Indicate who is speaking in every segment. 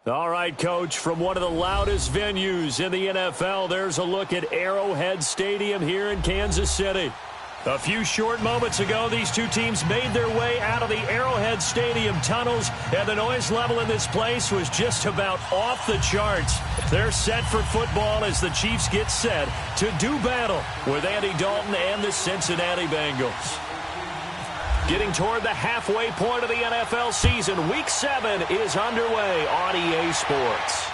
Speaker 1: All right, Coach, from one of the loudest venues in the NFL, there's a look at Arrowhead Stadium here in Kansas City. A few short moments ago, these two teams made their way out of the Arrowhead Stadium tunnels, and the noise level in this place was just about off the charts. They're set for football as the Chiefs get set to do battle with Andy Dalton and the Cincinnati Bengals. Getting toward the halfway point of the NFL season, Week 7 is underway on EA Sports.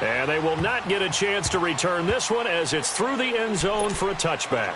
Speaker 1: And they will not get a chance to return this one as it's through the end zone for a touchback.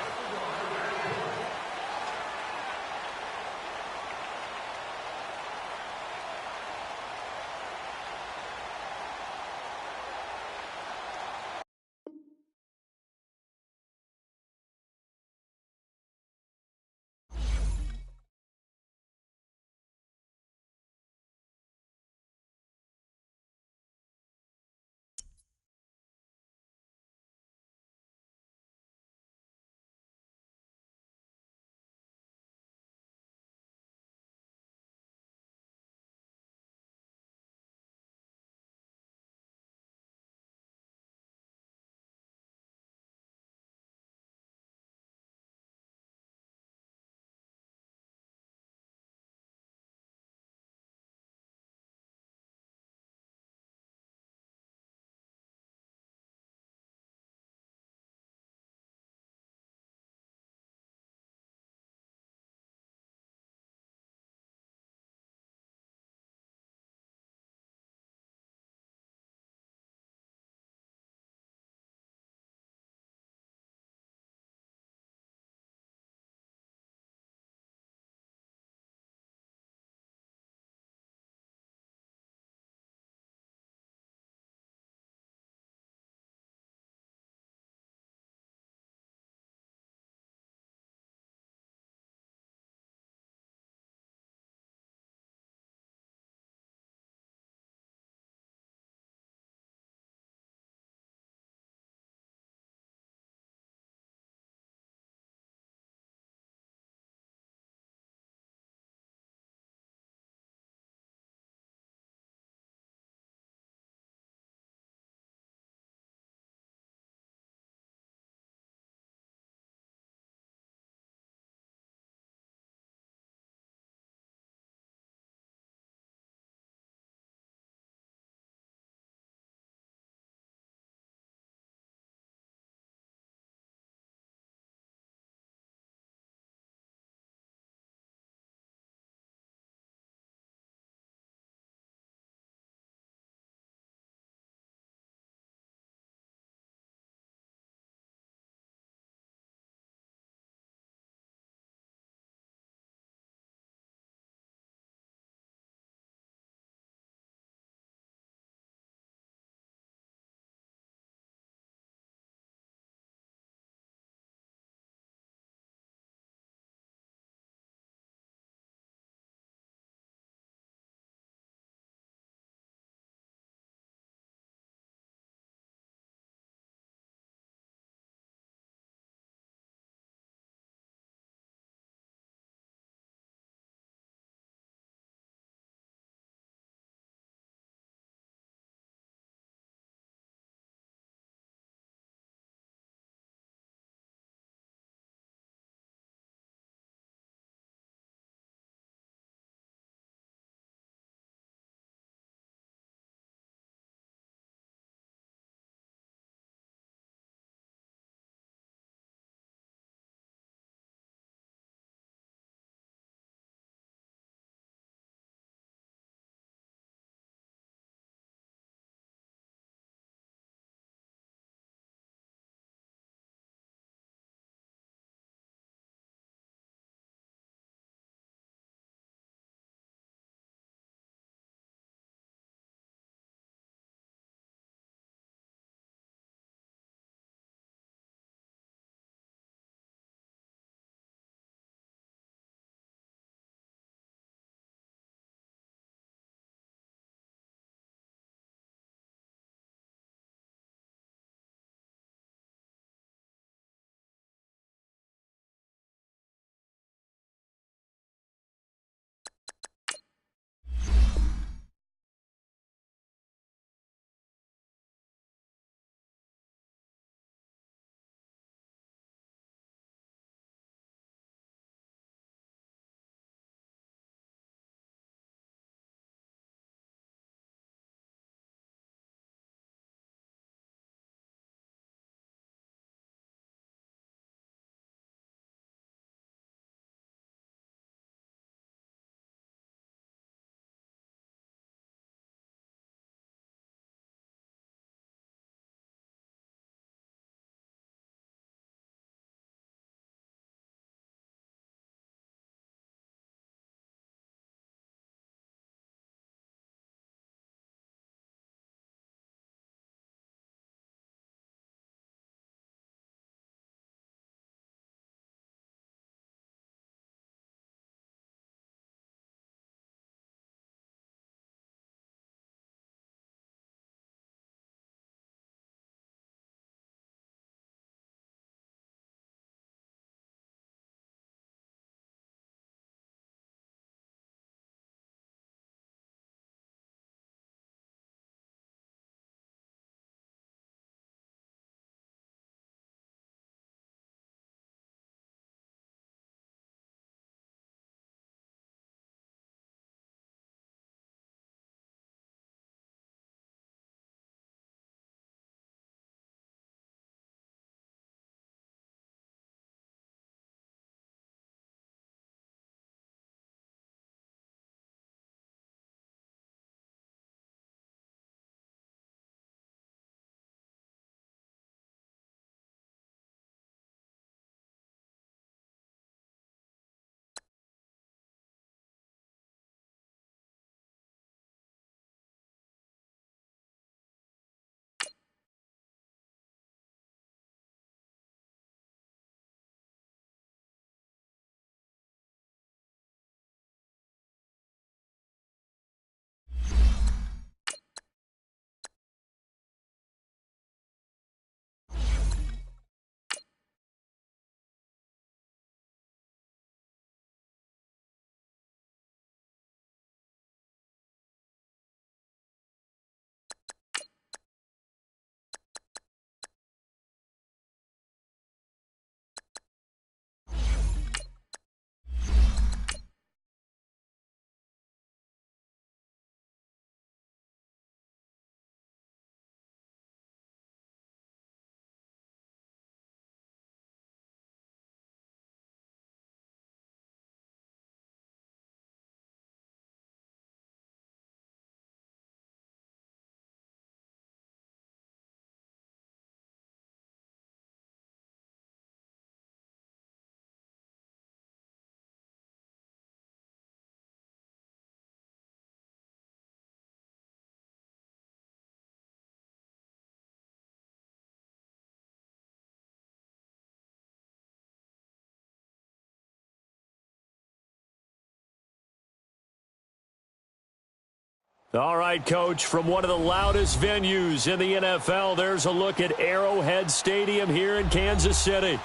Speaker 1: All right, Coach, from one of the loudest venues in the NFL, there's a look at Arrowhead Stadium here in Kansas City.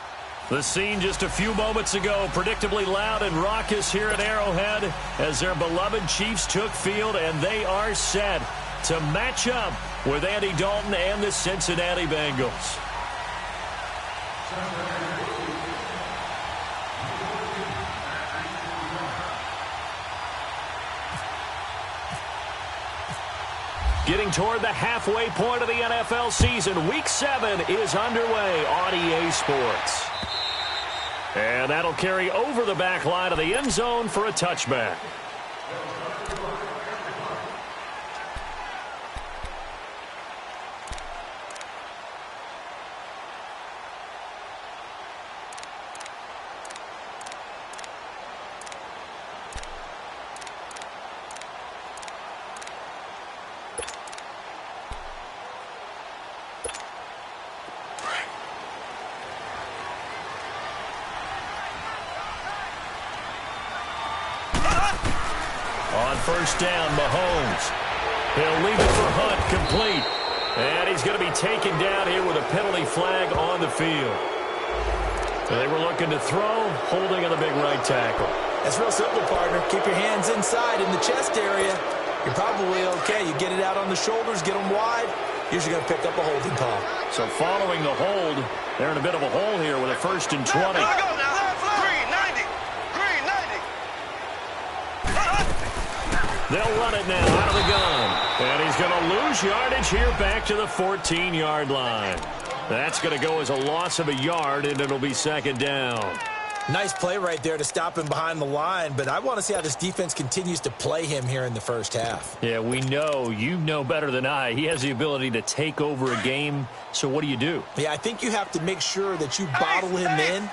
Speaker 1: The scene just a few moments ago, predictably loud and raucous here at Arrowhead as their beloved Chiefs took field, and they are set to match up with Andy Dalton and the Cincinnati Bengals. Getting toward the halfway point of the NFL season, Week 7 is underway on EA Sports. And that'll carry over the back line of the end zone for a touchback. On first down, Mahomes. He'll leave it for Hunt, complete. And he's going to be taken down here with a penalty flag on the field. So they were looking to throw, holding on the big right tackle.
Speaker 2: That's real simple, partner. Keep your hands inside in the chest area. You're probably okay. You get it out on the shoulders, get them wide. Usually going to pick up a holding call.
Speaker 1: So following the hold, they're in a bit of a hole here with a 1st and 20. They'll run it now out of the gun. And he's going to lose yardage here back to the 14-yard line. That's going to go as a loss of a yard, and it'll be 2nd down.
Speaker 2: Nice play right there to stop him behind the line, but I want to see how this defense continues to play him here in the first half.
Speaker 1: Yeah, we know. You know better than I. He has the ability to take over a game, so what do?
Speaker 2: Yeah, I think you have to make sure that you bottle him in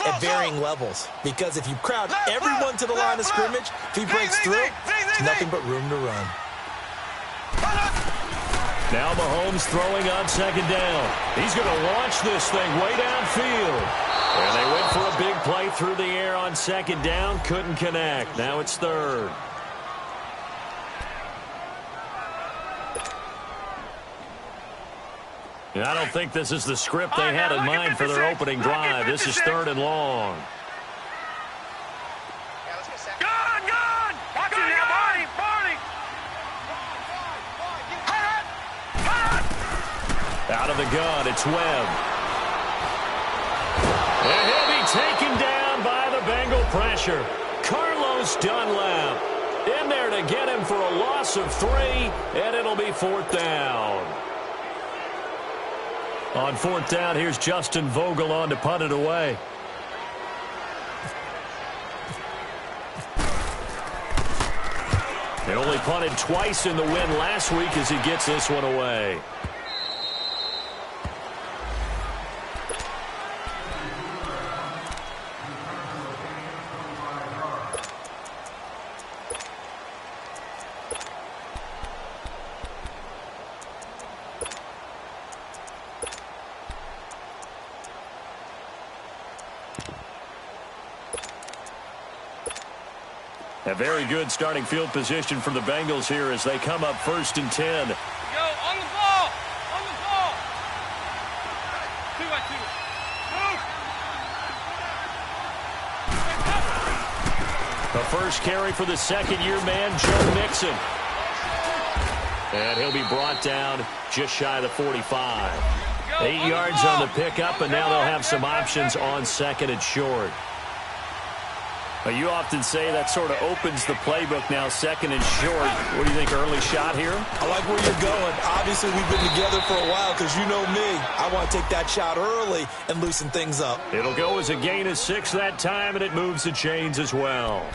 Speaker 2: at varying levels, because if you crowd everyone to the line of scrimmage, if he breaks through, there's nothing but room to run.
Speaker 1: Now Mahomes throwing on 2nd down. He's going to launch this thing way downfield. And they went for a big play through the air on 2nd down. Couldn't connect. Now it's 3rd. And I don't think this is the script they had in mind for their opening drive. This is 3rd and long.
Speaker 3: Gone! Watch it now, Barney!
Speaker 1: Out of the gun, it's Webb. And he'll be taken down by the Bengal pressure. Carlos Dunlap in there to get him for a loss of 3, and it'll be 4th down. On 4th down, here's Justin Vogel on to punt it away. They only punted twice in the win last week as he gets this one away. A very good starting field position for the Bengals here as they come up 1st and 10.
Speaker 3: Yo, on the ball! 2-by-2. Move!
Speaker 1: The first carry for the 2nd-year man, Joe Mixon. And he'll be brought down just shy of the 45. 8 yards on the pickup, and now they'll have some options on 2nd and short. You often say that sort of opens the playbook now, 2nd and short. What do you think, early shot here?
Speaker 2: I like where you're going. Obviously, we've been together for a while because you know me. I want to take that shot early and loosen things up.
Speaker 1: It'll go as a gain of 6 that time, and it moves the chains as well.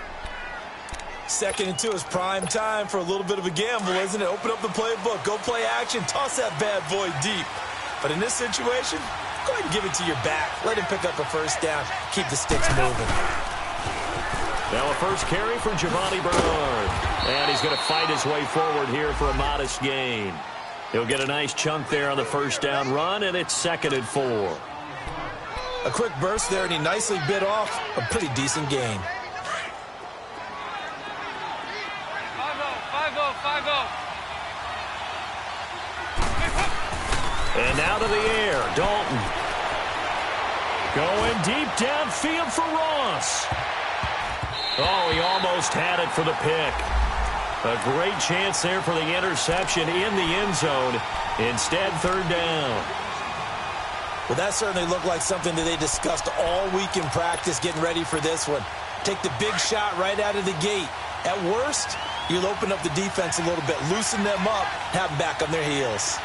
Speaker 2: 2nd and 2 is prime time for a little bit of a gamble, isn't it? Open up the playbook, go play action, toss that bad boy deep. But in this situation, go ahead and give it to your back. Let him pick up a 1st down. Keep the sticks moving.
Speaker 1: Now a first carry for Giovanni Bernard. And he's going to fight his way forward here for a modest gain. He'll get a nice chunk there on the 1st down run, and it's 2nd and 4.
Speaker 2: A quick burst there, and he nicely bit off a pretty decent gain.
Speaker 3: 5-0.
Speaker 1: And now to the air, Dalton. Going deep downfield for Ross. Oh, he almost had it for the pick. A great chance there for the interception in the end zone. Instead, third down.
Speaker 2: Well, that certainly looked like something that they discussed all week in practice getting ready for this one. Take the big shot right out of the gate. At worst, you'll open up the defense a little bit, loosen them up, have them back on their heels.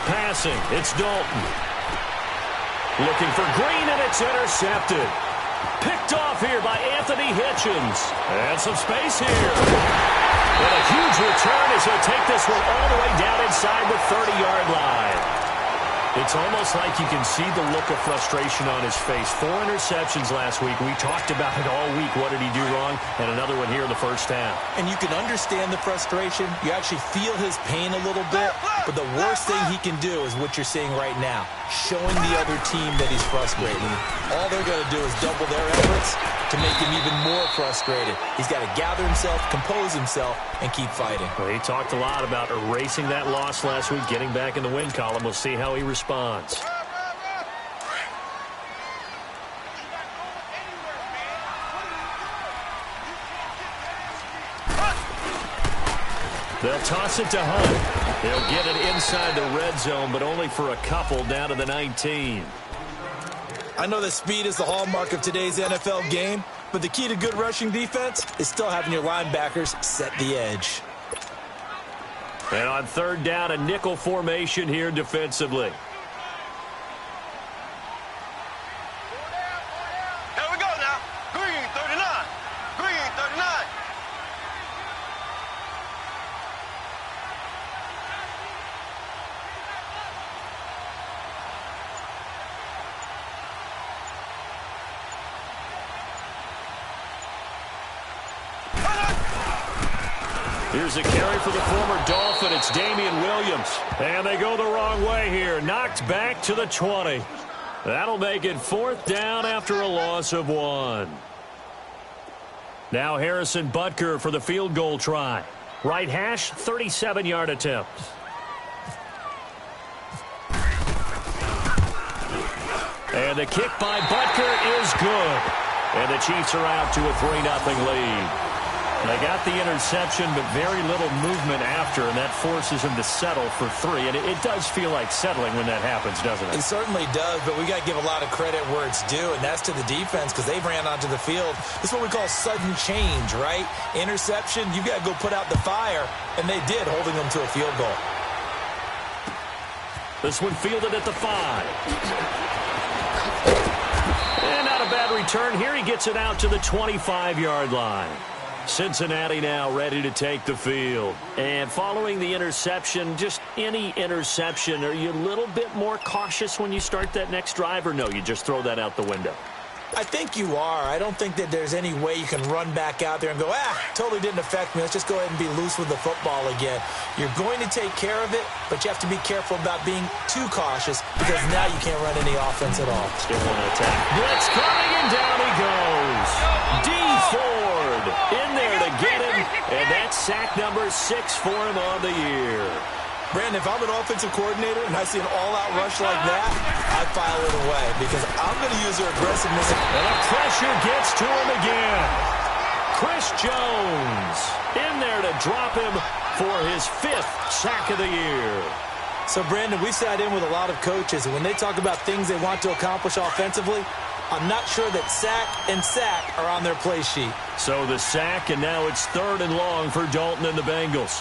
Speaker 1: Passing, it's Dalton. Looking for Green, and it's intercepted. Picked off here by Anthony Hitchens. And some space here. And a huge return as he'll take this one all the way down inside the 30-yard line. It's almost like you can see the look of frustration on his face. 4 interceptions last week. We talked about it all week. What did he do wrong? And another one here in the first half.
Speaker 2: And you can understand the frustration. You actually feel his pain a little bit. But the worst thing he can do is what you're seeing right now, showing the other team that he's frustrated. All they're going to do is double their efforts to make him even more frustrated. He's got to gather himself, compose himself, and keep fighting.
Speaker 1: Well, he talked a lot about erasing that loss last week, getting back in the win column. We'll see how he responds. They'll toss it to Hunt. They'll get it inside the red zone, but only for a couple down to the 19.
Speaker 2: I know that speed is the hallmark of today's NFL game, but the key to good rushing defense is still having your linebackers set the edge.
Speaker 1: And on third down, a nickel formation here defensively.
Speaker 3: Here we go now. Green, 39. Green, 39.
Speaker 1: Here's a carry for the former Dolphin. It's Damian Williams. And they go the wrong way here. Knocked back to the 20. That'll make it fourth down after a loss of 1. Now Harrison Butker for the field goal try. Right hash, 37-yard attempt. And the kick by Butker is good. And the Chiefs are out to a 3-0 lead. They got the interception, but very little movement after, and that forces him to settle for 3. And it does feel like settling when that happens, doesn't it?
Speaker 2: It certainly does, but we got to give a lot of credit where it's due, and that's to the defense because they ran onto the field. This is what we call sudden change, right? Interception, you got to go put out the fire, and they did, holding them to a field goal.
Speaker 1: This one fielded at the 5. And not a bad return here. He gets it out to the 25-yard line. Cincinnati now ready to take the field. And following the interception, just any interception, are you a little bit more cautious when you start that next drive, or no, you just throw that out the window?
Speaker 2: I think you are. I don't think that there's any way you can run back out there and go, totally didn't affect me. Let's just go ahead and be loose with the football again. You're going to take care of it, but you have to be careful about being too cautious because now you can't run any offense at all.
Speaker 1: Still want to attack. Blitz coming, and down he goes. D. Ford in there to get him, and that's sack number 6 for him on the year.
Speaker 2: Brandon, if I'm an offensive coordinator and I see an all-out rush like that, I file it away because I'm going to use their aggressiveness.
Speaker 1: And the pressure gets to him again. Chris Jones in there to drop him for his 5th sack of the year.
Speaker 2: So, Brandon, we sat in with a lot of coaches, and when they talk about things they want to accomplish offensively, I'm not sure that sack and sack are on their play sheet.
Speaker 1: So the sack, and now it's 3rd and long for Dalton and the Bengals.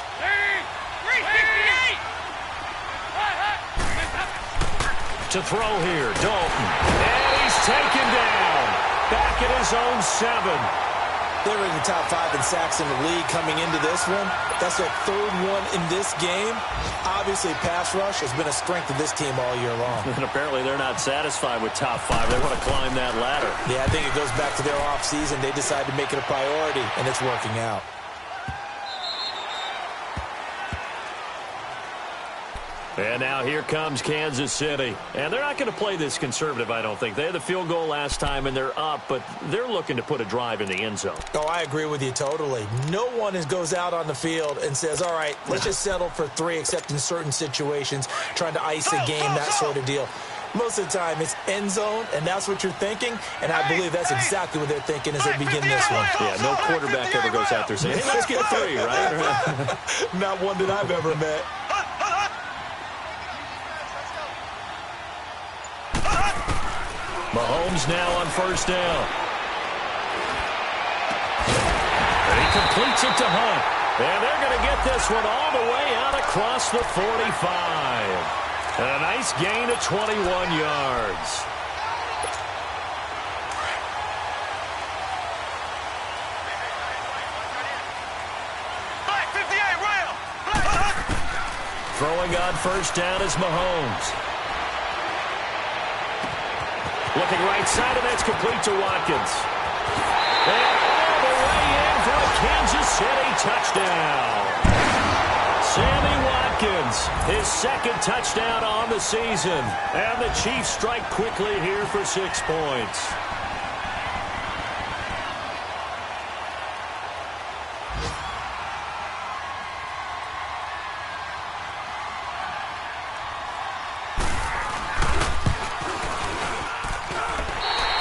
Speaker 1: To throw here, Dalton. And he's taken down. Back at his own 7.
Speaker 2: They were in the top 5 in sacks in the league coming into this one. That's their 3rd one in this game. Obviously, pass rush has been a strength of this team all year long.
Speaker 1: And apparently they're not satisfied with top 5. They want to climb that ladder.
Speaker 2: Yeah, I think it goes back to their offseason. They decided to make it a priority, and it's working out.
Speaker 1: And now here comes Kansas City. And they're not going to play this conservative, I don't think. They had the field goal last time, and they're up, but they're looking to put a drive in the end zone.
Speaker 2: Oh, I agree with you totally. No one goes out on the field and says, all right, let's just settle for 3, except in certain situations, trying to ice a game, that sort of deal. Most of the time, it's end zone, and that's what you're thinking, and I believe that's exactly what they're thinking as they begin this one.
Speaker 1: Yeah, no quarterback ever goes out there saying, hey, let's get 3, right?
Speaker 2: Not one that I've ever met.
Speaker 1: Mahomes now on first down. And he completes it to Hunt. And they're going to get this one all the way out across the 45. And a nice gain of 21 yards. Throwing on first down is Mahomes. Looking right side, and that's complete to Watkins. And all the way in for a Kansas City touchdown. Sammy Watkins, his second touchdown on the season. And the Chiefs strike quickly here for 6 points.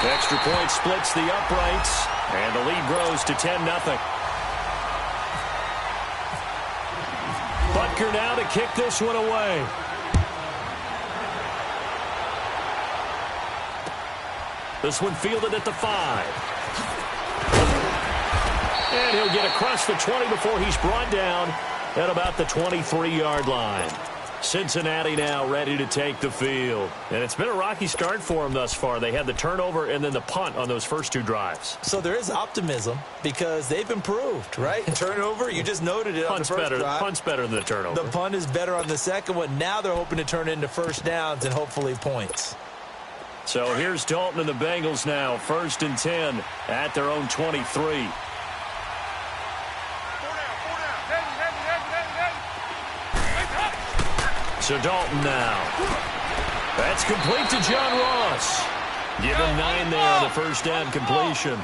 Speaker 1: Extra point splits the uprights, and the lead grows to 10-0. Butker now to kick this one away. This one fielded at the 5. And he'll get across the 20 before he's brought down at about the 23-yard line. Cincinnati now ready to take the field. And it's been a rocky start for them thus far. They had the turnover and then the punt on those first 2 drives.
Speaker 2: So there is optimism because they've improved, right? Turnover, you just noted it on the first drive.
Speaker 1: Punt's better than the turnover.
Speaker 2: The punt is better on the second one. Now they're hoping to turn into first downs and hopefully points.
Speaker 1: So here's Dalton and the Bengals now. 1st and 10 at their own 23. So Dalton now. That's complete to John Ross. Give him 9 there on the first down completion.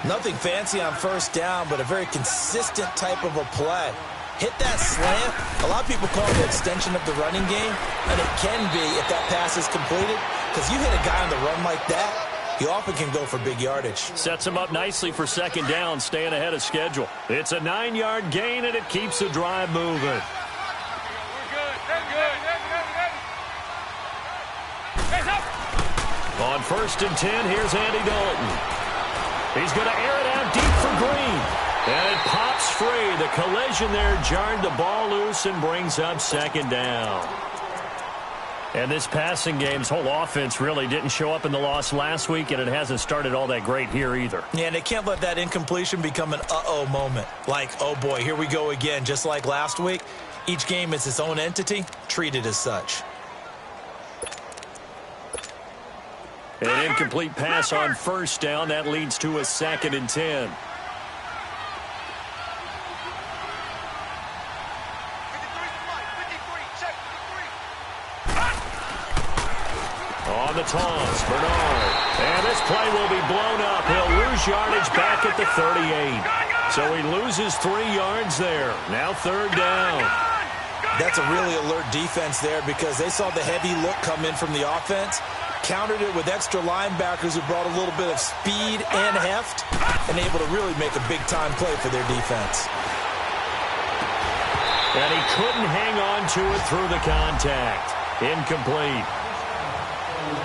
Speaker 2: Nothing fancy on first down, but a very consistent type of a play. Hit that slant. A lot of people call it the extension of the running game, and it can be if that pass is completed, because you hit a guy on the run like that, he often can go for big yardage.
Speaker 1: Sets him up nicely for second down, staying ahead of schedule. It's a 9-yard gain, and it keeps the drive moving. On 1st and 10, here's Andy Dalton. He's going to air it out deep for Green. And it pops free. The collision there jarred the ball loose and brings up second down. And this passing game's whole offense really didn't show up in the loss last week, and it hasn't started all that great here either.
Speaker 2: Yeah, and they can't let that incompletion become an uh-oh moment. Like, oh boy, here we go again, just like last week. Each game is its own entity, treated as such.
Speaker 1: An incomplete pass on first down. That leads to a 2nd and 10. On the toss, Bernard. And this play will be blown up. He'll lose yardage back at the 38. So he loses 3 yards there. Now 3rd down.
Speaker 2: That's a really alert defense there because they saw the heavy look come in from the offense, countered it with extra linebackers who brought a little bit of speed and heft, and able to really make a big-time play for their defense.
Speaker 1: And he couldn't hang on to it through the contact. Incomplete.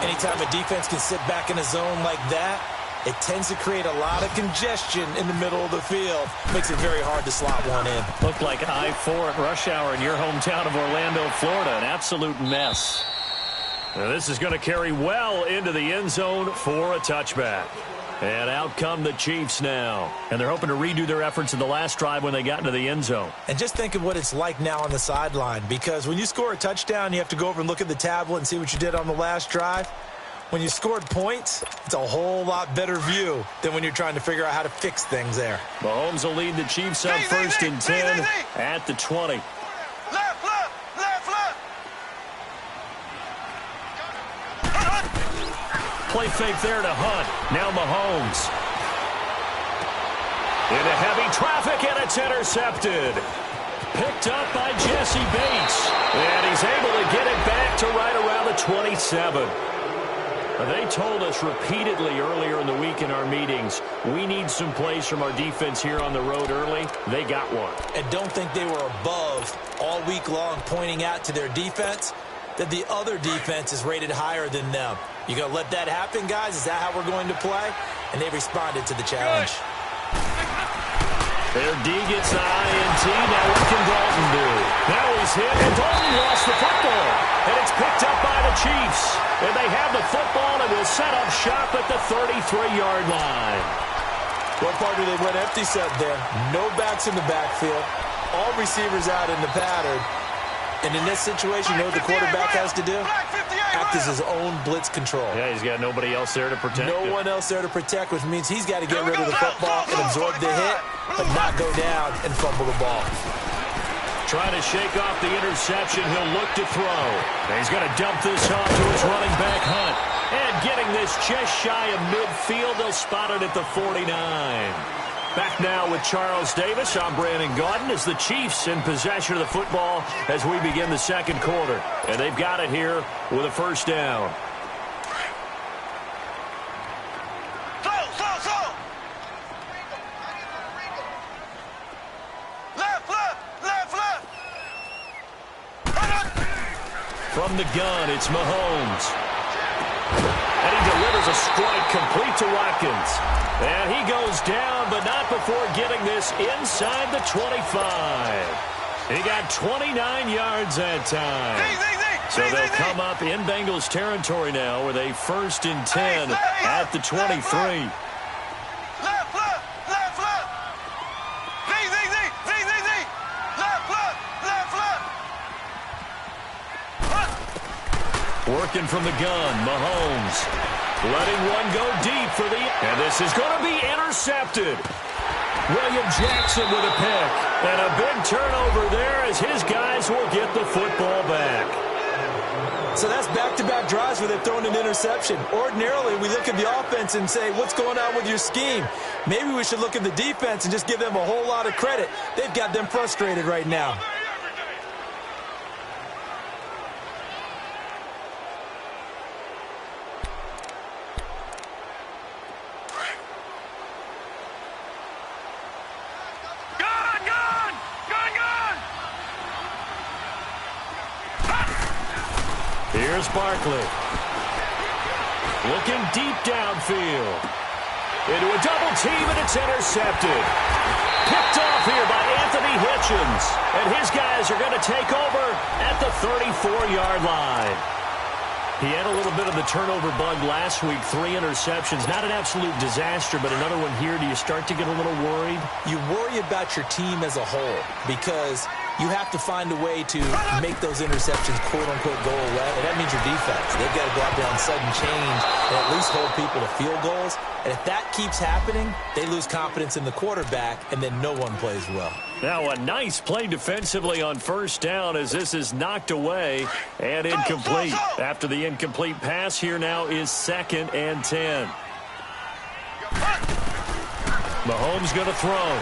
Speaker 2: Anytime a defense can sit back in a zone like that, it tends to create a lot of congestion in the middle of the field. Makes it very hard to slot one in.
Speaker 1: Looked like I-4 at rush hour in your hometown of Orlando, Florida. An absolute mess. Now this is going to carry well into the end zone for a touchback. And out come the Chiefs now. And they're hoping to redo their efforts in the last drive when they got into the end zone.
Speaker 2: And just think of what it's like now on the sideline. Because when you score a touchdown, you have to go over and look at the tablet and see what you did on the last drive. When you scored points, it's a whole lot better view than when you're trying to figure out how to fix things there.
Speaker 1: Mahomes will lead the Chiefs up 1st and 10 at the 20.
Speaker 3: Left.
Speaker 1: Play fake there to Hunt. Now Mahomes. Into heavy traffic, and it's intercepted. Picked up by Jesse Bates. And he's able to get it back to right around the 27. They told us repeatedly earlier in the week in our meetings, we need some plays from our defense here on the road early. They got one.
Speaker 2: And don't think they were above all week long pointing out to their defense that the other defense is rated higher than them. You going to let that happen, guys? Is that how we're going to play? And they responded to the challenge.
Speaker 1: Their D gets the INT. Now what can Dalton do? Now he's hit, and Dalton lost the football. And it's picked up by the Chiefs. And they have the football and will set up shop at the 33-yard line.
Speaker 2: Well, partner, they went empty set there. No backs in the backfield. All receivers out in the pattern. And in this situation, you know what the quarterback has to do? Act as his own blitz control.
Speaker 1: Yeah, he's got nobody else there to protect
Speaker 2: No one else there to protect, which means he's got to get rid of the football and absorb the hit, but not go down and fumble the ball.
Speaker 1: Trying to shake off the interception. He'll look to throw. And he's going to dump this off to his running back, Hunt. And getting this just shy of midfield. They'll spot it at the 49. Back now with Charles Davis. I'm Brandon Gaudin as the Chiefs in possession of the football as we begin the second quarter. And they've got it here with a first down. From the gun, it's Mahomes. And he delivers a strike complete to Watkins. And he goes down, but not before getting this inside the 25. He got 29 yards that time. So they'll come up in Bengals territory now with a 1st and 10 at the 23. Working from the gun, Mahomes letting one go deep for the... And this is going to be intercepted. William Jackson with a pick. And a big turnover there as his guys will get the football back.
Speaker 2: So that's back-to-back drives where they're throwing an interception. Ordinarily, we look at the offense and say, what's going on with your scheme? Maybe we should look at the defense and just give them a whole lot of credit. They've got them frustrated right now.
Speaker 1: Here's Barkley. Looking deep downfield. Into a double team, and it's intercepted. Picked off here by Anthony Hitchens. And his guys are going to take over at the 34-yard line. He had a little bit of the turnover bug last week. 3 interceptions. Not an absolute disaster, but another one here. Do you start to get a little worried?
Speaker 2: You worry about your team as a whole because you have to find a way to make those interceptions, quote-unquote, go away. And that means your defense. They've got to go out there on sudden change and at least hold people to field goals. And if that keeps happening, they lose confidence in the quarterback, and then no one plays well.
Speaker 1: Now a nice play defensively on first down as this is knocked away and incomplete. After the incomplete pass, here now is 2nd and 10. Mahomes going to throw.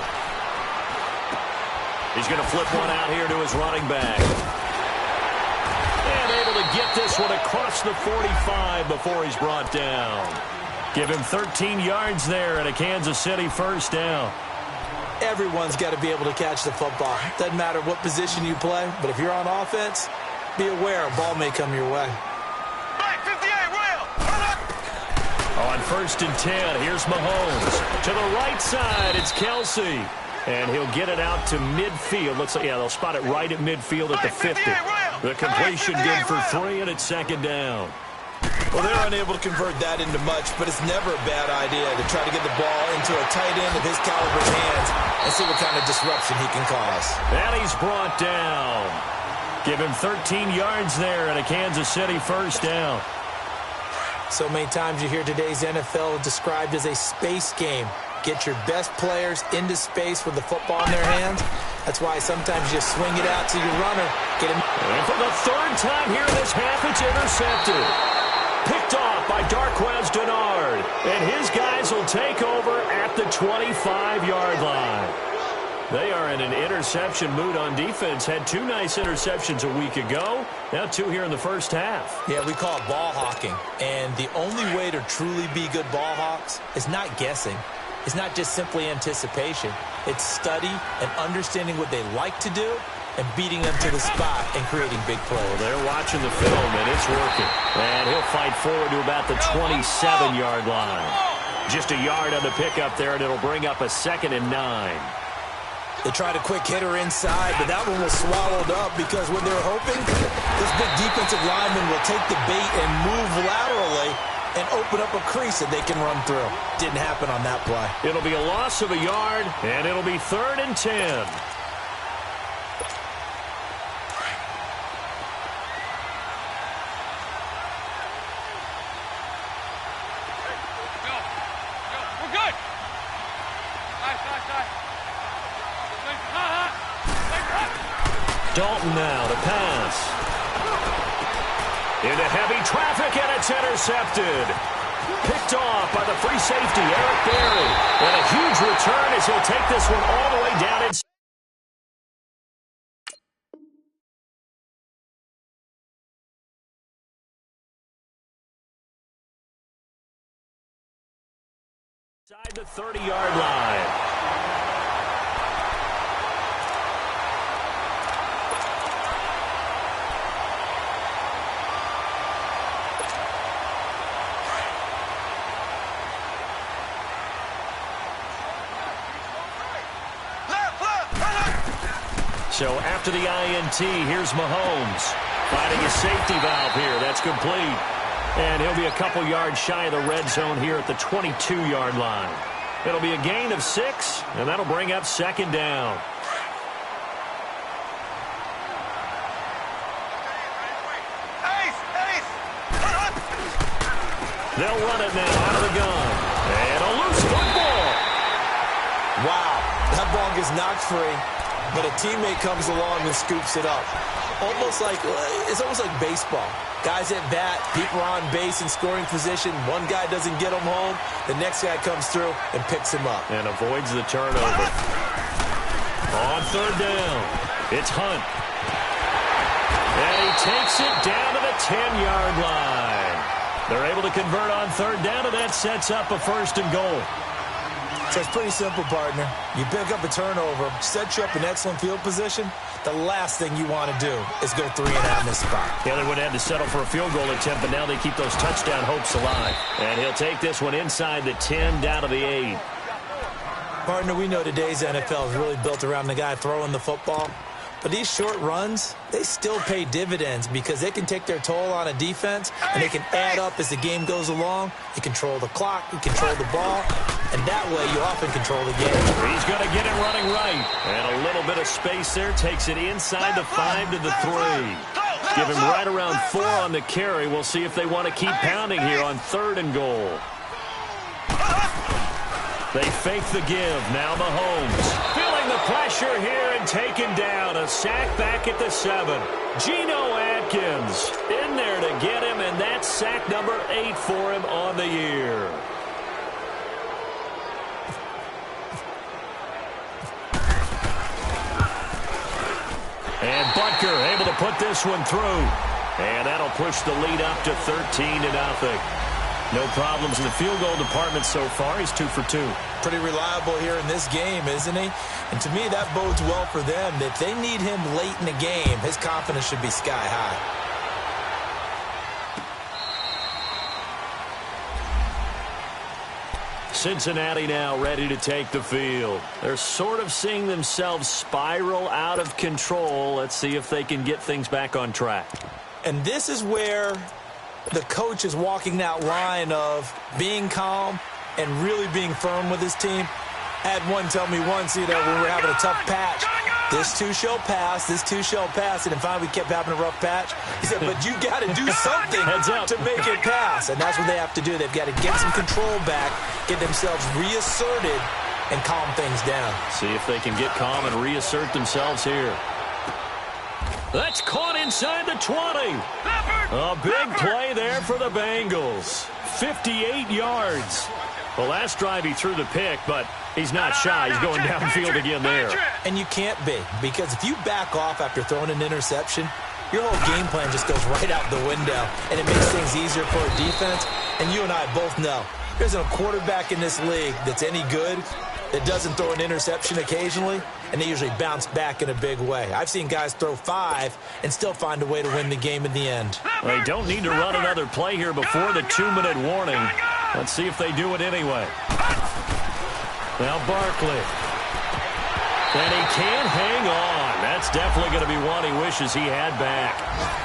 Speaker 1: He's going to flip one out here to his running back. And able to get this one across the 45 before he's brought down. Give him 13 yards there and a Kansas City first down.
Speaker 2: Everyone's got to be able to catch the football. Doesn't matter what position you play, but if you're on offense, be aware a ball may come your way.
Speaker 1: On 1st and 10, here's Mahomes. To the right side, it's Kelsey. And he'll get it out to midfield. Looks like, yeah, they'll spot it right at midfield at the 50. The completion good for 3, and it's 2nd down.
Speaker 2: Well, they're unable to convert that into much, but it's never a bad idea to try to get the ball into a tight end of his caliber's hands and see what kind of disruption he can cause.
Speaker 1: And he's brought down. Give him 13 yards there and a Kansas City first down.
Speaker 2: So many times you hear today's NFL described as a space game. Get your best players into space with the football in their hands. That's why sometimes you swing it out to your runner. Get him.
Speaker 1: And for the 3rd time here in this half, it's intercepted. Picked off by Darquez Denard. And his guys will take over at the 25-yard line. They are in an interception mood on defense. Had 2 nice interceptions a week ago. Now 2 here in the first half.
Speaker 2: Yeah, we call it ball hawking. And the only way to truly be good ball hawks is not guessing. It's not just simply anticipation. It's study and understanding what they like to do and beating them to the spot and creating big plays.
Speaker 1: Well, they're watching the film, and it's working. And he'll fight forward to about the 27-yard line. Just a yard on the pickup there, and it'll bring up a 2nd and 9.
Speaker 2: They tried a quick hitter inside, but that one was swallowed up because when they're hoping, this big defensive lineman will take the bait and move laterally and open up a crease that they can run through. Didn't happen on that play.
Speaker 1: It'll be a loss of a yard, and it'll be 3rd and 10. Dalton now to pass. Into heavy traffic, and it's intercepted. Picked off by the free safety, Eric Berry. And a huge return as he'll take this one all the way down inside the 30-yard line. So after the INT, here's Mahomes finding a safety valve here. That's complete. And he'll be a couple yards shy of the red zone here at the 22-yard line. It'll be a gain of 6, and that'll bring up 2nd down. They'll run it now out of the gun. And a loose football.
Speaker 2: Wow, that ball gets knocked free. But a teammate comes along and scoops it up. It's almost like baseball. Guys at bat, people are on base in scoring position. One guy doesn't get him home. The next guy comes through and picks him up.
Speaker 1: And avoids the turnover. On 3rd down, it's Hunt. And he takes it down to the 10-yard line. They're able to convert on 3rd down, and that sets up a 1st and goal.
Speaker 2: So it's pretty simple, partner. You pick up a turnover, set you up in excellent field position. The last thing you want to do is go 3 and out in this spot.
Speaker 1: Yeah, they would have had to settle for a field goal attempt, but now they keep those touchdown hopes alive. And he'll take this one inside the 10, down to the 8.
Speaker 2: Partner, we know today's NFL is really built around the guy throwing the football. But these short runs, they still pay dividends because they can take their toll on a defense, and they can add up as the game goes along. You control the clock, you control the ball, and that way you often control the game.
Speaker 1: He's going to get it running right. And a little bit of space there takes it inside the 5 to the 3. Give him right around 4 on the carry. We'll see if they want to keep pounding here on 3rd and goal. They fake the give. Now Mahomes feeling the pressure here and taken down. A sack back at the 7. Geno Atkins in there to get him, and that's sack number 8 for him on the year. And Butker able to put this one through. And that'll push the lead up to 13-0. No problems in the field goal department so far. He's 2 for 2.
Speaker 2: Pretty reliable here in this game, isn't he? And to me, that bodes well for them. If they need him late in the game, his confidence should be sky high.
Speaker 1: Cincinnati now ready to take the field. They're sort of seeing themselves spiral out of control. Let's see if they can get things back on track.
Speaker 2: And this is where the coach is walking that line of being calm and really being firm with his team. I had one tell me once, when we were having a tough patch, this too shall pass, this too shall pass, and then finally we kept having a rough patch. He said, but you got to do something to make it pass, and that's what they have to do. They've got to get some control back, get themselves reasserted, and calm things down.
Speaker 1: See if they can get calm and reassert themselves here. That's caught inside the 20. A big play there for the Bengals. 58 yards. The last drive he threw the pick, but he's not shy. He's going downfield again there.
Speaker 2: And you can't be, because if you back off after throwing an interception, your whole game plan just goes right out the window, and it makes things easier for a defense. And you and I both know there isn't a quarterback in this league that's any good that doesn't throw an interception occasionally, and they usually bounce back in a big way. I've seen guys throw 5 and still find a way to win the game in the end.
Speaker 1: Well, they don't need to run another play here before the 2-minute warning. Let's see if they do it anyway. Now Barkley. And he can't hang on. That's definitely going to be one he wishes he had back.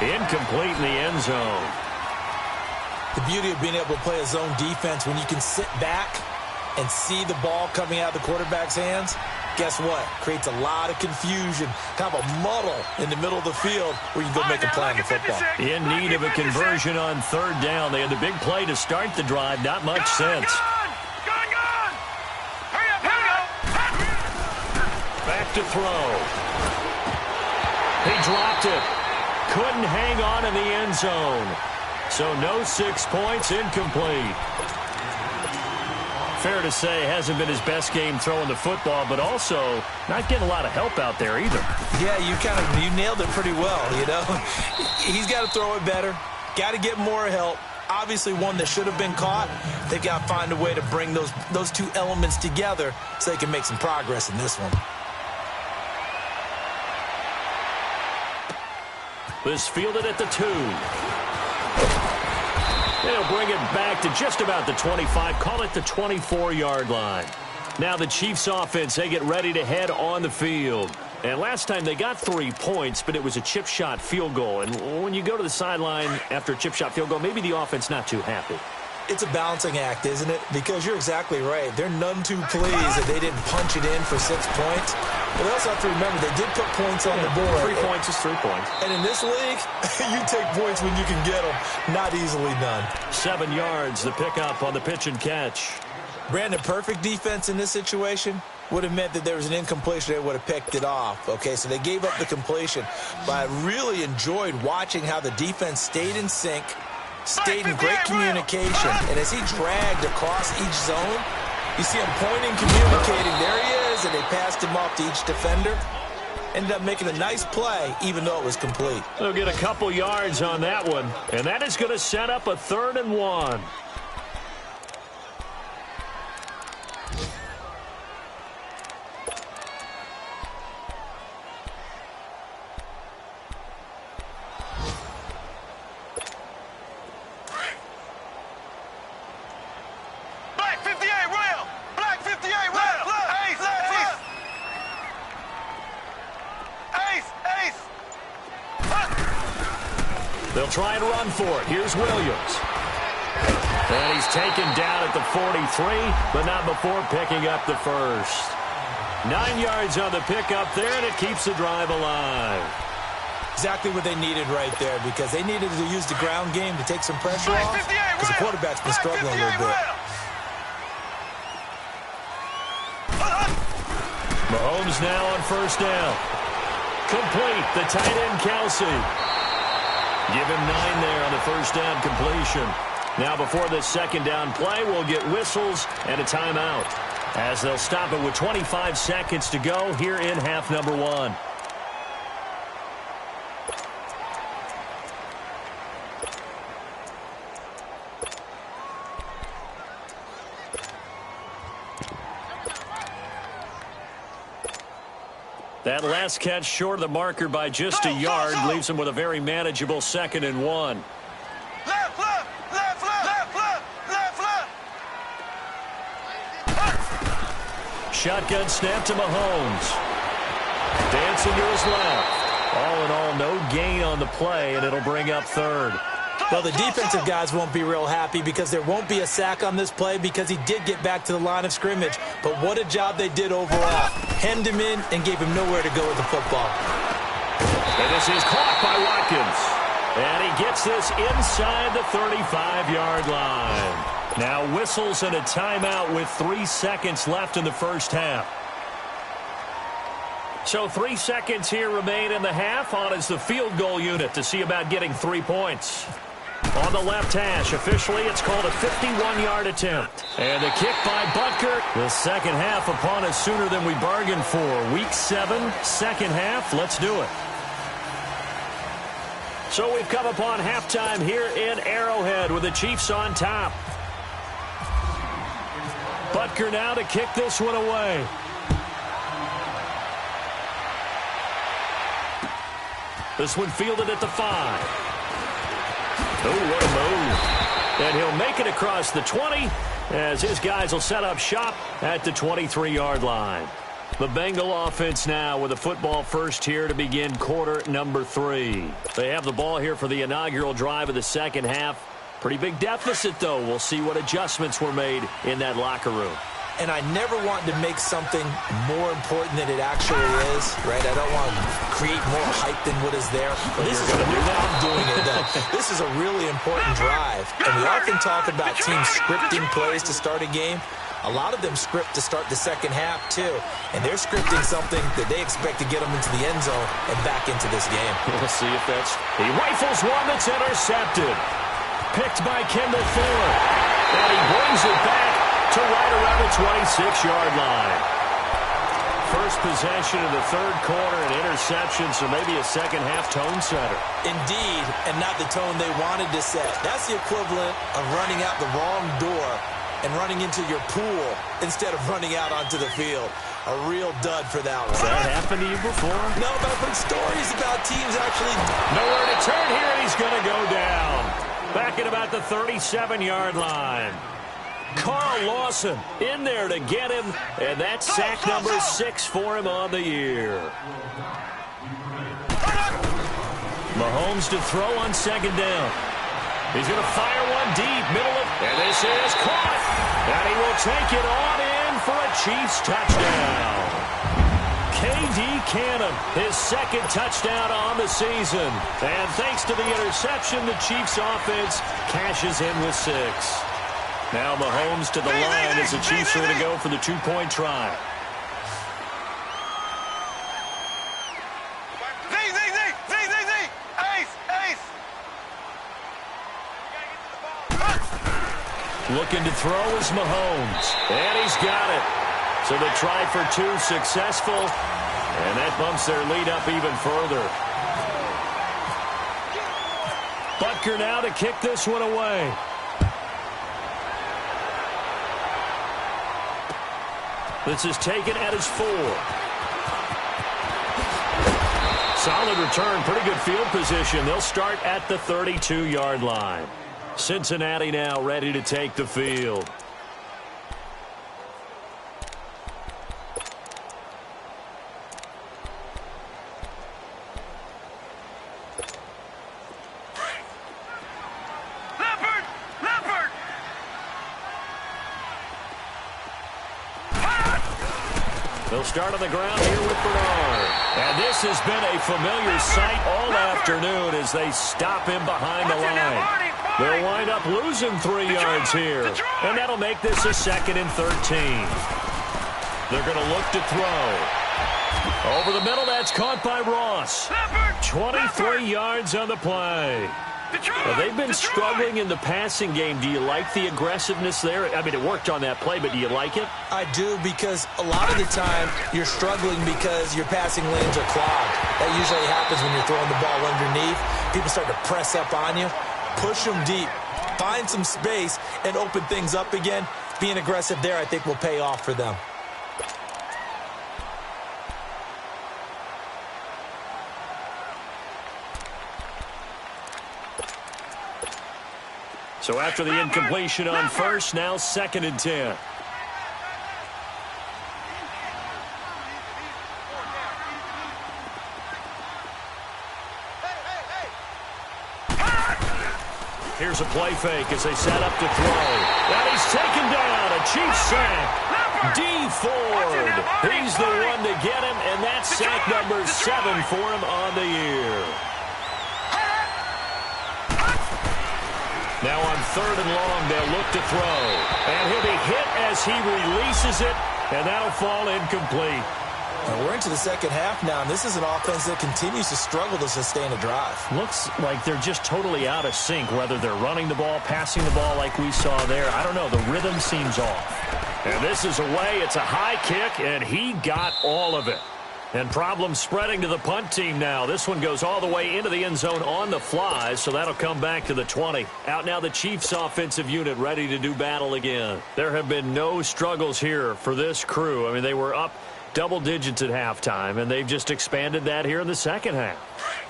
Speaker 1: Incomplete in the end zone.
Speaker 2: The beauty of being able to play a zone defense when you can sit back and see the ball coming out of the quarterback's hands, guess what? Creates a lot of confusion, kind of a muddle in the middle of the field where you can go make a play on the football.
Speaker 1: In need of a conversion on third down. They had the big play to start the drive. Not much sense. Back to throw. He dropped it. Couldn't hang on in the end zone. So no 6 points, incomplete. Fair to say, hasn't been his best game throwing the football, but also not getting a lot of help out there either.
Speaker 2: Yeah, you nailed it pretty well, you know. He's got to throw it better. Got to get more help. Obviously one that should have been caught. They've got to find a way to bring those two elements together so they can make some progress in this one.
Speaker 1: This fielded at the 2. They'll bring it back to just about the 25. Call it the 24-yard line. Now the Chiefs offense, they get ready to head on the field. And last time they got 3 points, but it was a chip shot field goal. And when you go to the sideline after a chip shot field goal, maybe the offense not too happy.
Speaker 2: It's a balancing act, isn't it? Because you're exactly right. They're none too pleased that they didn't punch it in for 6 points. But they also have to remember they did put points on the board.
Speaker 1: 3 points is 3 points.
Speaker 2: And in this league, you take points when you can get them. Not easily done.
Speaker 1: 7 yards, the pickup on the pitch and catch.
Speaker 2: Brandon, perfect defense in this situation would have meant that there was an incompletion. They would have picked it off. Okay, so they gave up the completion. But I really enjoyed watching how the defense stayed in sync, stayed in great communication, and as he dragged across each zone, you see him pointing, communicating. There he is, and they passed him off to each defender. Ended up making a nice play, even though it was complete.
Speaker 1: They'll get a couple yards on that one, and that is going to set up a 3rd and 1. They'll try and run for it. Here's Williams. And he's taken down at the 43, but not before picking up the first. 9 yards on the pickup there, and it keeps the drive alive.
Speaker 2: Exactly what they needed right there, because they needed to use the ground game to take some pressure off, because the quarterback's been struggling a little bit.
Speaker 1: Mahomes now on first down. Complete, the tight end Kelsey. Give him 9 there on the first down completion. Now before this second down play, we'll get whistles and a timeout, as they'll stop it with 25 seconds to go here in half number 1. That last catch short of the marker by just a yard leaves him with a very manageable 2nd and 1.
Speaker 3: Left, left, left, left, left, left, left.
Speaker 1: Shotgun snap to Mahomes. Dancing to his left. All in all, no gain on the play, and it'll bring up 3rd.
Speaker 2: Well, the defensive guys won't be real happy because there won't be a sack on this play because he did get back to the line of scrimmage. But what a job they did overall. Hemmed him in and gave him nowhere to go with the football.
Speaker 1: And this is caught by Watkins. And he gets this inside the 35-yard line. Now whistles and a timeout with 3 seconds left in the first half. So 3 seconds here remain in the half. On is the field goal unit to see about getting 3 points. On the left hash, officially it's called a 51-yard attempt. And the kick by Butker. The second half upon us sooner than we bargained for. Week 7, second half. Let's do it. So we've come upon halftime here in Arrowhead with the Chiefs on top. Butker now to kick this one away. This one fielded at the 5. Oh, what a move. And he'll make it across the 20 as his guys will set up shop at the 23-yard line. The Bengal offense now with a football first here to begin quarter number 3. They have the ball here for the inaugural drive of the second half. Pretty big deficit, though. We'll see what adjustments were made in that locker room.
Speaker 2: And I never want to make something more important than it actually is, right? I don't want to create more hype than what is there. But this is I'm doing it, though. This is a really important drive. And we often talk about teams scripting plays to start a game. A lot of them script to start the second half, too. And they're scripting something that they expect to get them into the end zone and back into this game.
Speaker 1: We'll see if that's... He rifles one that's intercepted. Picked by Kendall Fuller. And he brings it back to right around the 26-yard line. First possession of the third quarter, an interception, so maybe a second-half tone setter.
Speaker 2: Indeed, and not the tone they wanted to set. That's the equivalent of running out the wrong door and running into your pool instead of running out onto the field. A real dud for that one.
Speaker 1: Has that happened to you before?
Speaker 2: No, but I've heard stories about teams actually...
Speaker 1: Nowhere to turn here, and he's going to go down. Back at about the 37-yard line. Carl Lawson in there to get him, and that's sack number 6 for him on the year. Mahomes to throw on second down. He's going to fire one deep, middle of, and this is caught. And he will take it on in for a Chiefs touchdown. K.D. Cannon, his second touchdown on the season. And thanks to the interception, the Chiefs offense cashes in with 6. Now Mahomes to the line as the Chiefs are going to go for the two-point try. Looking to throw is Mahomes. And he's got it. So the try for 2 successful. And that bumps their lead up even further. Butker now to kick this one away. This is taken at his 4. Solid return, pretty good field position. They'll start at the 32-yard line. Cincinnati now ready to take the field. They'll start on the ground here with Bernard. And this has been a familiar sight all afternoon as they stop him behind the line. They'll wind up losing 3 yards here. And that'll make this a 2nd and 13. They're going to look to throw. Over the middle, that's caught by Ross. 23 yards on the play. Well, they've been struggling in the passing game. Do you like the aggressiveness there? I mean, it worked on that play, but do you like it?
Speaker 2: I do, because a lot of the time you're struggling because your passing lanes are clogged. That usually happens when you're throwing the ball underneath. People start to press up on you. Push them deep. Find some space and open things up again. Being aggressive there, I think, will pay off for them.
Speaker 1: So after the incompletion on first, now 2nd and 10. Here's a play fake as they set up to throw. And he's taken down. A Chiefs sack. D. Ford. He's the one to get him, and that's sack number 7 for him on the year. Now on 3rd and long, they'll look to throw. And he'll be hit as he releases it, and that'll fall incomplete.
Speaker 2: And we're into the second half now, and this is an offense that continues to struggle to sustain a drive.
Speaker 1: Looks like they're just totally out of sync, whether they're running the ball, passing the ball like we saw there. I don't know. The rhythm seems off. And this is away. It's a high kick, and he got all of it. And problems spreading to the punt team now. This one goes all the way into the end zone on the fly, so that'll come back to the 20. Out now the Chiefs offensive unit ready to do battle again. There have been no struggles here for this crew. I mean, they were up double digits at halftime, and they've just expanded that here in the second half.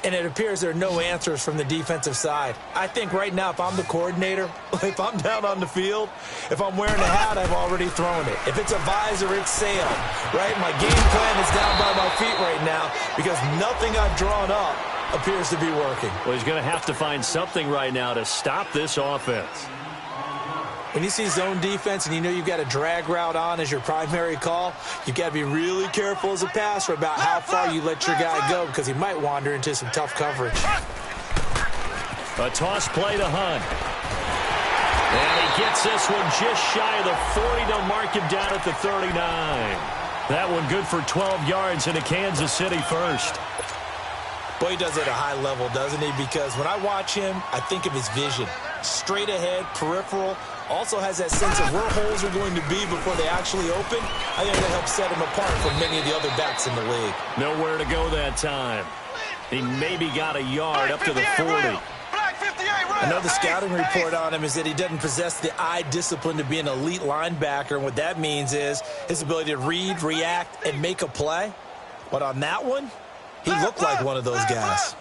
Speaker 2: And it appears there are no answers from the defensive side. I think right now, if I'm the coordinator, if I'm down on the field, if I'm wearing a hat, I've already thrown it. If it's a visor, it's sailed, right? My game plan is down by my feet right now because nothing I've drawn up appears to be working.
Speaker 1: Well, he's going to have to find something right now to stop this offense.
Speaker 2: When you see zone defense and you know you've got a drag route on as your primary call, you've got to be really careful as a passer about how far you let your guy go because he might wander into some tough coverage.
Speaker 1: A toss play to Hunt. And he gets this one just shy of the 40. They'll mark him down at the 39. That one good for 12 yards into Kansas City first.
Speaker 2: Boy, he does it at a high level, doesn't he? Because when I watch him, I think of his vision. Straight ahead, peripheral. Also has that sense of where holes are going to be before they actually open. I think that helps set him apart from many of the other backs in the league.
Speaker 1: Nowhere to go that time. He maybe got a yard up to the 40.
Speaker 2: Another scouting report on him is that he doesn't possess the eye discipline to be an elite linebacker. And what that means is his ability to read, react, and make a play. But on that one, he looked like one of those guys.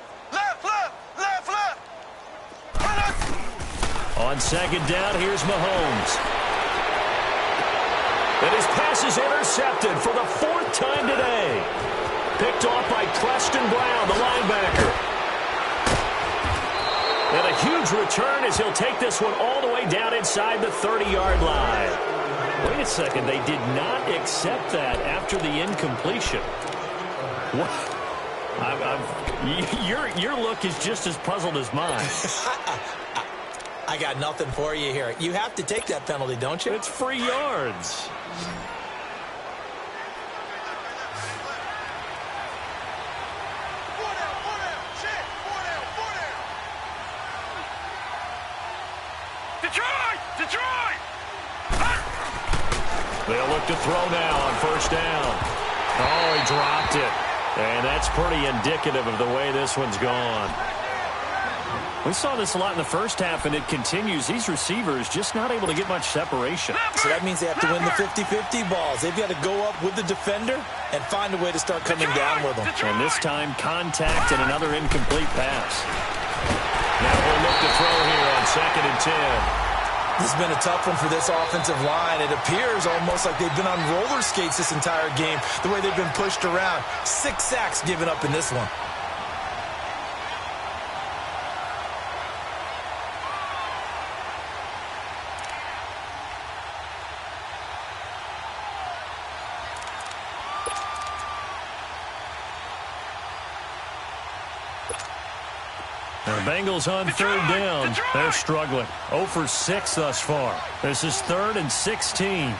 Speaker 1: On second down, here's Mahomes. And his pass is intercepted for the fourth time today. Picked off by Preston Brown, the linebacker. And a huge return as he'll take this one all the way down inside the 30-yard line. Wait a second, they did not accept that after the incompletion. What? Your look is just as puzzled as mine.
Speaker 2: I got nothing for you here. You have to take that penalty, don't you?
Speaker 1: It's free yards.
Speaker 3: Detroit!
Speaker 1: They'll look to throw now on first down. Oh, he dropped it. And that's pretty indicative of the way this one's gone. We saw this a lot in the first half, and it continues. These receivers just not able to get much separation.
Speaker 2: So that means they have to win the 50-50 balls. They've got to go up with the defender and find a way to start coming down with them.
Speaker 1: And this time, contact and another incomplete pass. Now we'll look to throw here on 2nd and 10.
Speaker 2: This has been a tough one for this offensive line. It appears almost like they've been on roller skates this entire game, the way they've been pushed around. 6 sacks given up in this one.
Speaker 1: The Bengals on third down. They're struggling. 0 for 6 thus far. This is 3rd and 16.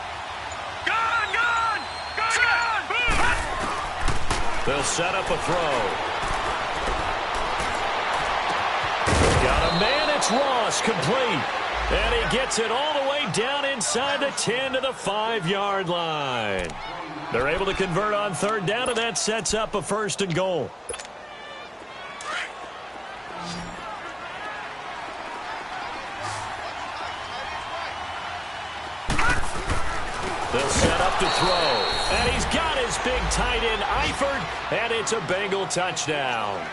Speaker 1: They'll set up a throw. Got a man. It's Ross, complete. And he gets it all the way down inside the 10 to the 5-yard line. They're able to convert on third down, and that sets up a 1st and goal. They'll set up to throw. And he's got his big tight end, Eifert, and it's a Bengal touchdown.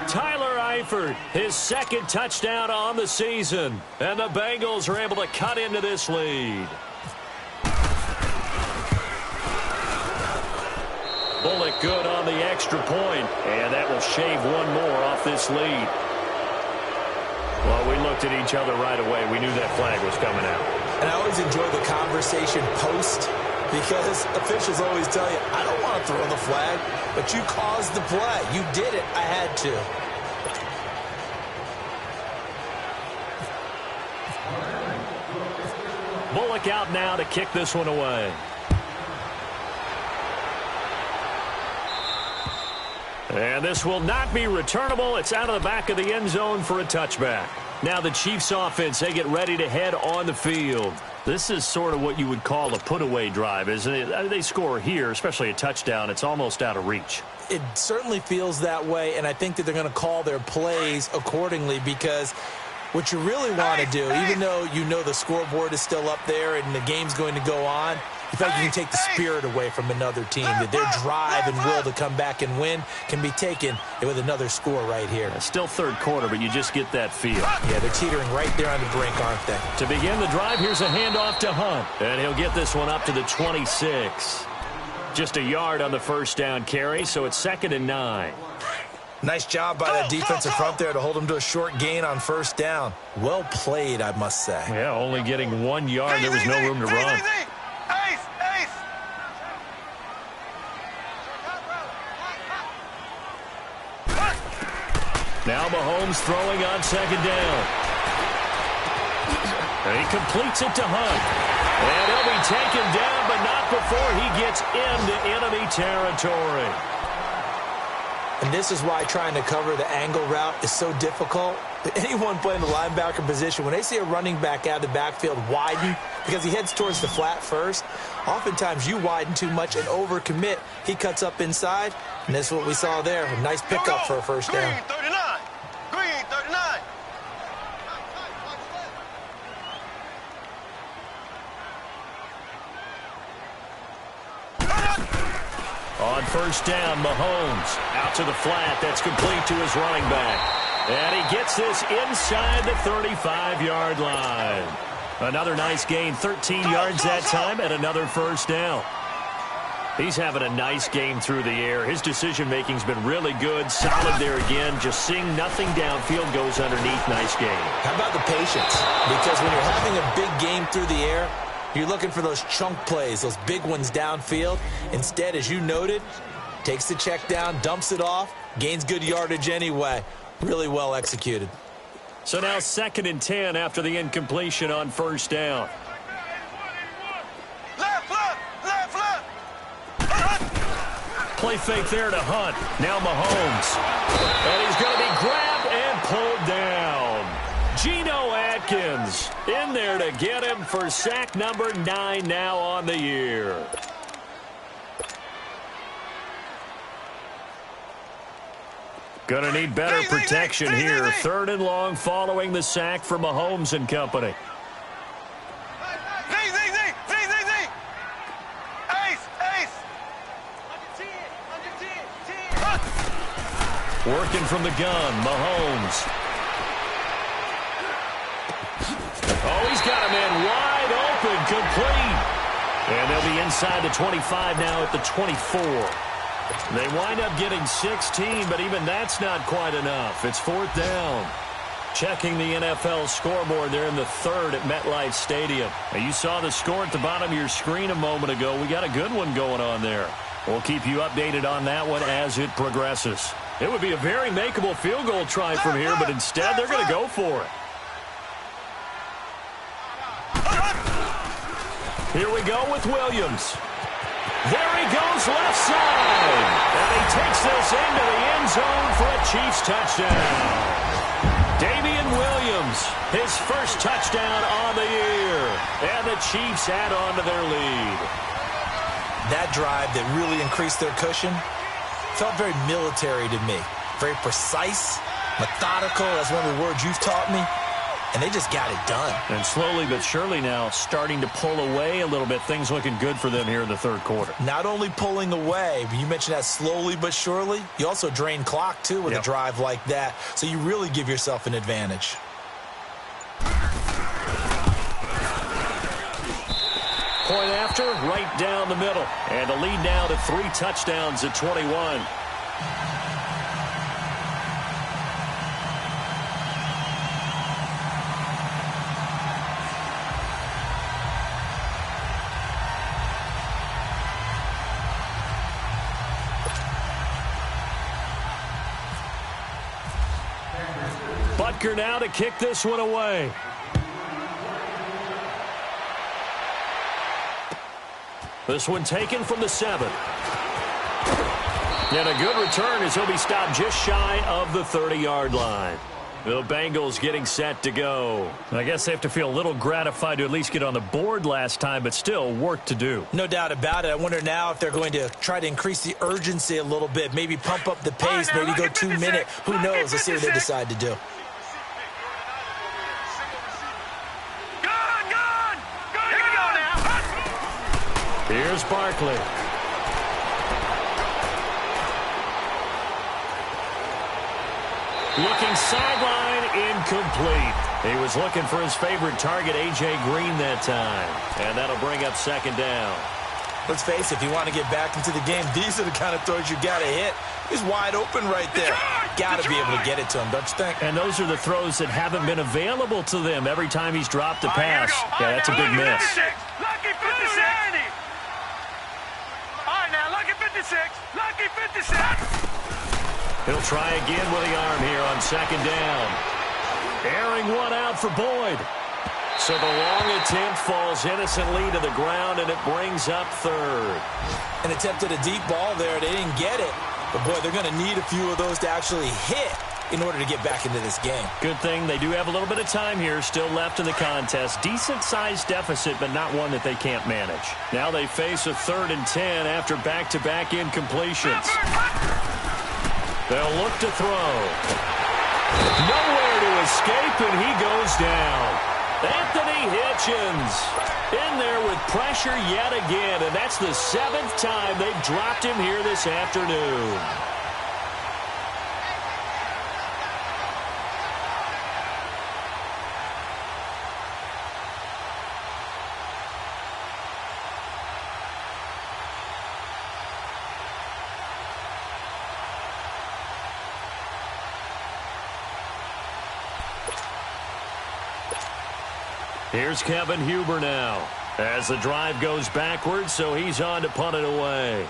Speaker 1: Tyler Eifert, his 2nd touchdown on the season. And the Bengals are able to cut into this lead. Bullock good on the extra point, and that will shave one more off this lead. Well, we looked at each other right away. We knew that flag was coming out.
Speaker 2: And I always enjoy the conversation post because officials always tell you, I don't want to throw the flag, but you caused the play. You did it. I had to.
Speaker 1: Bullock out now to kick this one away. And this will not be returnable. It's out of the back of the end zone for a touchback. Now the Chiefs offense, they get ready to head on the field. This is sort of what you would call a put-away drive, isn't it? They score here, especially a touchdown. It's almost out of reach.
Speaker 2: It certainly feels that way, and I think that they're going to call their plays accordingly, because what you really want to do, even though you know the scoreboard is still up there and the game's going to go on, you feel like you can take the spirit away from another team, that their drive and will to come back and win can be taken with another score right here.
Speaker 1: Still third quarter, but you just get that feel.
Speaker 2: Yeah, they're teetering right there on the brink, aren't they?
Speaker 1: To begin the drive, here's a handoff to Hunt, and he'll get this one up to the 26. Just a yard on the first down carry, so it's 2nd and 9.
Speaker 2: Nice job by that defensive front there to hold him to a short gain on first down. Well played, I must say.
Speaker 1: Yeah, only getting 1 yard. There was no room to run. Now Mahomes throwing on 2nd down. And he completes it to Hunt. And he'll be taken down, but not before he gets into enemy territory.
Speaker 2: And this is why trying to cover the angle route is so difficult. Anyone playing the linebacker position, when they see a running back out of the backfield widen because he heads towards the flat first, oftentimes you widen too much and overcommit. He cuts up inside, and that's what we saw there. A nice pickup for a first down.
Speaker 3: Green 39. Green 39.
Speaker 1: On first down, Mahomes out to the flat. That's complete to his running back. And he gets this inside the 35-yard line. Another nice gain, 13 yards that time, and another first down. He's having a nice game through the air. His decision-making's been really good, solid there again. Just seeing nothing downfield goes underneath. Nice game.
Speaker 2: How about the patience? Because when you're having a big game through the air, you're looking for those chunk plays, those big ones downfield. Instead, as you noted, takes the check down, dumps it off, gains good yardage anyway. Really well executed.
Speaker 1: So now 2nd and 10 after the incompletion on first down. Play fake there to Hunt. Now Mahomes. And he's going to be grabbed and pulled down. Geno Atkins in there to get him for sack number 9 now on the year. Gonna need better protection here. 3rd and long following the sack for Mahomes and company. Working from the gun, Mahomes. Oh, he's got him in wide open, complete. And they'll be inside the 25 now at the 24. They wind up getting 16, but even that's not quite enough. It's 4th down. Checking the NFL scoreboard there in the 3rd at MetLife Stadium. Now, you saw the score at the bottom of your screen a moment ago. We got a good one going on there. We'll keep you updated on that one as it progresses. It would be a very makeable field goal try from here, but instead they're going to go for it. Here we go with Williams. There he goes left side. And he takes this into the end zone for a Chiefs touchdown. Damian Williams, his first touchdown on the year. And the Chiefs add on to their lead.
Speaker 2: That drive that really increased their cushion felt very military to me. Very precise, methodical. That's one of the words you've taught me. And they just got it done.
Speaker 1: And slowly but surely now starting to pull away a little bit. Things looking good for them here in the 3rd quarter.
Speaker 2: Not only pulling away, but you mentioned that slowly but surely. You also drain clock, too, with a drive like that. So you really give yourself an advantage.
Speaker 1: Point after, right down the middle. And the lead now to 3 touchdowns at 21. Butker now to kick this one away. This one taken from the 7. And a good return as he'll be stopped just shy of the 30-yard line. The Bengals getting set to go. I guess they have to feel a little gratified to at least get on the board last time, but still work to do.
Speaker 2: No doubt about it. I wonder now if they're going to try to increase the urgency a little bit, maybe pump up the pace, maybe go 2 minute. Who knows? Let's see what they decide to do.
Speaker 1: Here's Barkley. Looking sideline, incomplete. He was looking for his favorite target, A.J. Green, that time. And that'll bring up second down.
Speaker 2: Let's face it, if you want to get back into the game, these are the kind of throws you got to hit. He's wide open right there. Got to be able to get it to him, don't you think?
Speaker 1: And those are the throws that haven't been available to them every time he's dropped a pass. Yeah, that's a big miss.
Speaker 3: Lucky 56. All right, now, lucky 56. Lucky 56.
Speaker 1: He'll try again with the arm here on second down. Airing one out for Boyd. So the long attempt falls innocently to the ground, and it brings up third.
Speaker 2: An attempt at a deep ball there. They didn't get it. But, boy, they're going to need a few of those to actually hit in order to get back into this game.
Speaker 1: Good thing they do have a little bit of time here still left in the contest. Decent-sized deficit, but not one that they can't manage. Now they face a 3rd and 10 after back-to-back incompletions. They'll look to throw. Nowhere to escape, and he goes down. Anthony Hitchens in there with pressure yet again, and that's the 7th time they've dropped him here this afternoon. Here's Kevin Huber now as the drive goes backwards, so he's on to punt it away.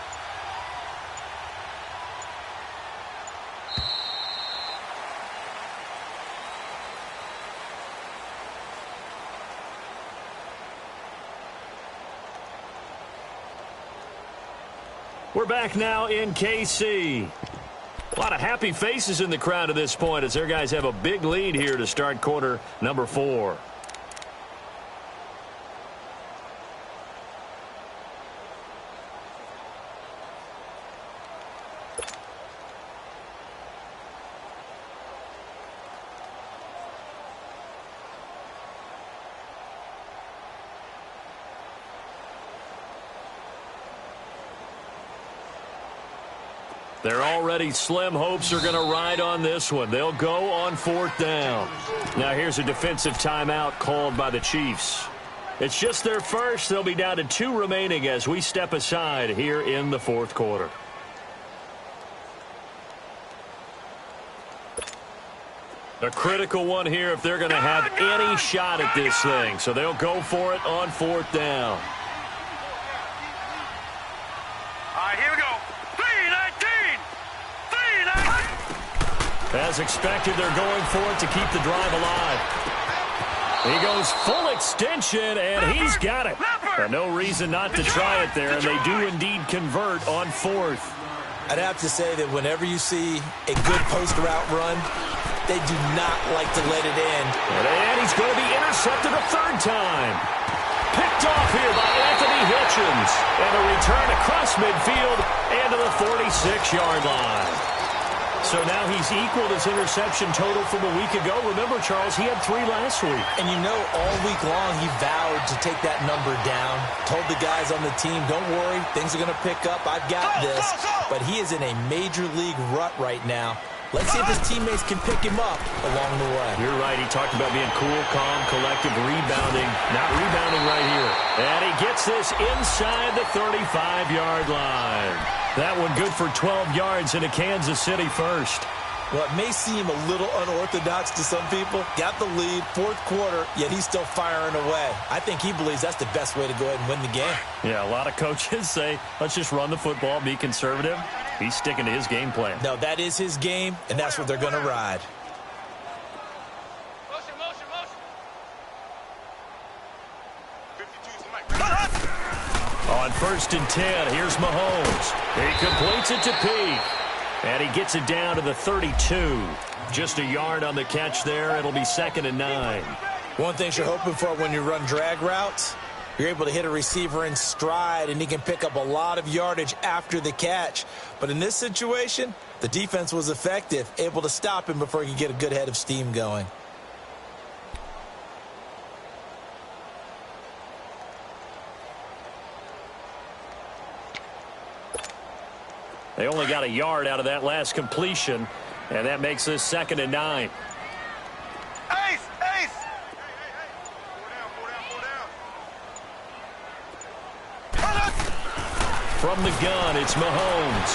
Speaker 1: We're back now in KC. A lot of happy faces in the crowd at this point as their guys have a big lead here to start quarter number 4. Their already slim hopes are going to ride on this one. They'll go on 4th down. Now here's a defensive timeout called by the Chiefs. It's just their first. They'll be down to 2 remaining as we step aside here in the 4th quarter. A critical one here if they're going to have any shot at this thing. So they'll go for it on 4th down.
Speaker 3: All right, here we go. 3-19.
Speaker 1: As expected, they're going for it to keep the drive alive. He goes full extension, and he's got it. No reason not to try it there, and they do indeed convert on 4th.
Speaker 2: I'd have to say that whenever you see a good post route run, they do not like to let it in.
Speaker 1: And he's going to be intercepted a 3rd time. Picked off here by Anthony Hitchens. And a return across midfield and to the 46-yard line. So now he's equaled his interception total from a week ago. Remember, Charles, he had 3 last week.
Speaker 2: And you know, all week long he vowed to take that number down. Told the guys on the team, don't worry, things are going to pick up. I've got this. But he is in a major league rut right now. Let's see if his teammates can pick him up along the way.
Speaker 1: You're right. He talked about being cool, calm, collective, rebounding. Not rebounding right here. And he gets this inside the 35-yard line. That one good for 12 yards into Kansas City first.
Speaker 2: Well, it may seem a little unorthodox to some people. Got the lead, 4th quarter, yet he's still firing away. I think he believes that's the best way to go ahead and win the game.
Speaker 1: Yeah, a lot of coaches say, let's just run the football, be conservative. He's sticking to his game plan.
Speaker 2: No, that is his game, and that's what they're going to ride.
Speaker 3: Motion.
Speaker 1: On first and 10. Here's Mahomes. He completes it to Peak. And he gets it down to the 32. Just a yard on the catch there. It'll be 2nd and 9.
Speaker 2: One thing you're hoping for when you run drag routes, you're able to hit a receiver in stride, and he can pick up a lot of yardage after the catch. But in this situation, the defense was effective, able to stop him before he could get a good head of steam going.
Speaker 1: They only got a yard out of that last completion, and that makes this 2nd and 9.
Speaker 3: Ace! Ace!
Speaker 1: From the gun, it's Mahomes.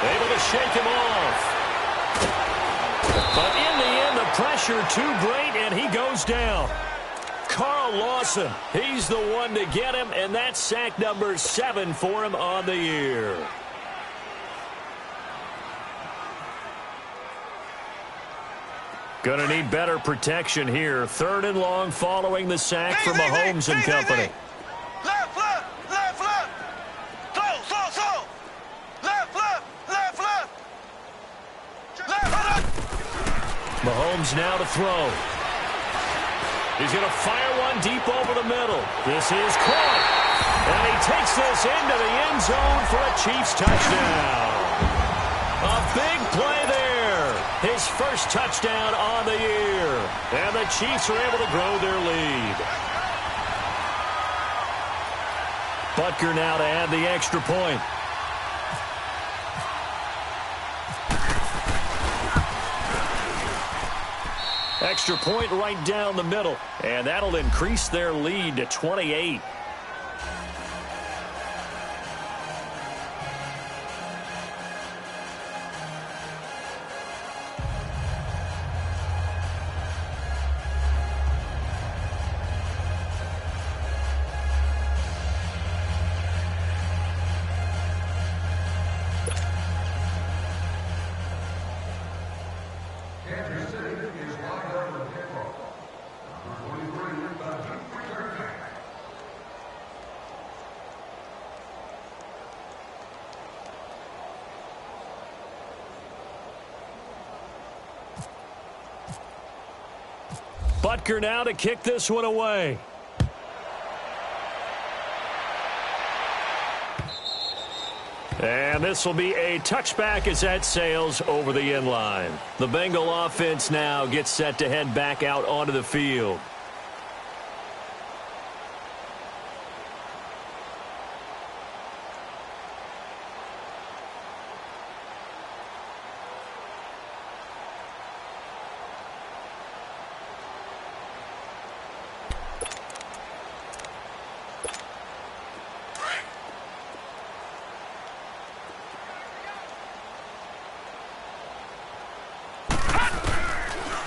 Speaker 1: Able to shake him off. But in the end, the pressure too great, and he goes down. Carl Lawson, he's the one to get him, and that's sack number 7 for him on the year. Going to need better protection here. 3rd and long following the sack for Mahomes and company.
Speaker 3: Left, left, left, left. Throw. Left, left, left, left. Left.
Speaker 1: Mahomes now to throw. He's going to fire one deep over the middle. This is caught. And he takes this into the end zone for a Chiefs touchdown. A big play there. His first touchdown on the year. And the Chiefs are able to grow their lead. Butker now to add the extra point. Extra point right down the middle, and that'll increase their lead to 28. Butker now to kick this one away. And this will be a touchback as that sails over the end line. The Bengal offense now gets set to head back out onto the field.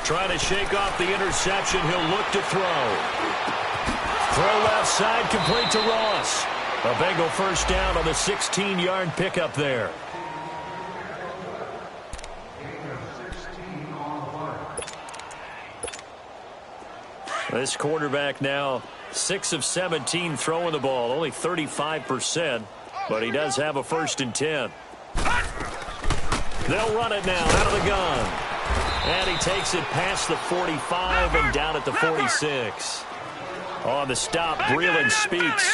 Speaker 1: Trying to shake off the interception. He'll look to throw. Throw left side, complete to Ross. A Bengal first down on the 16-yard pickup there. This quarterback now 6 of 17 throwing the ball, only 35%, but he does have a 1st and 10. They'll run it now out of the gun. And he takes it past the 45 and down at the 46. On the stop, Breeland speaks.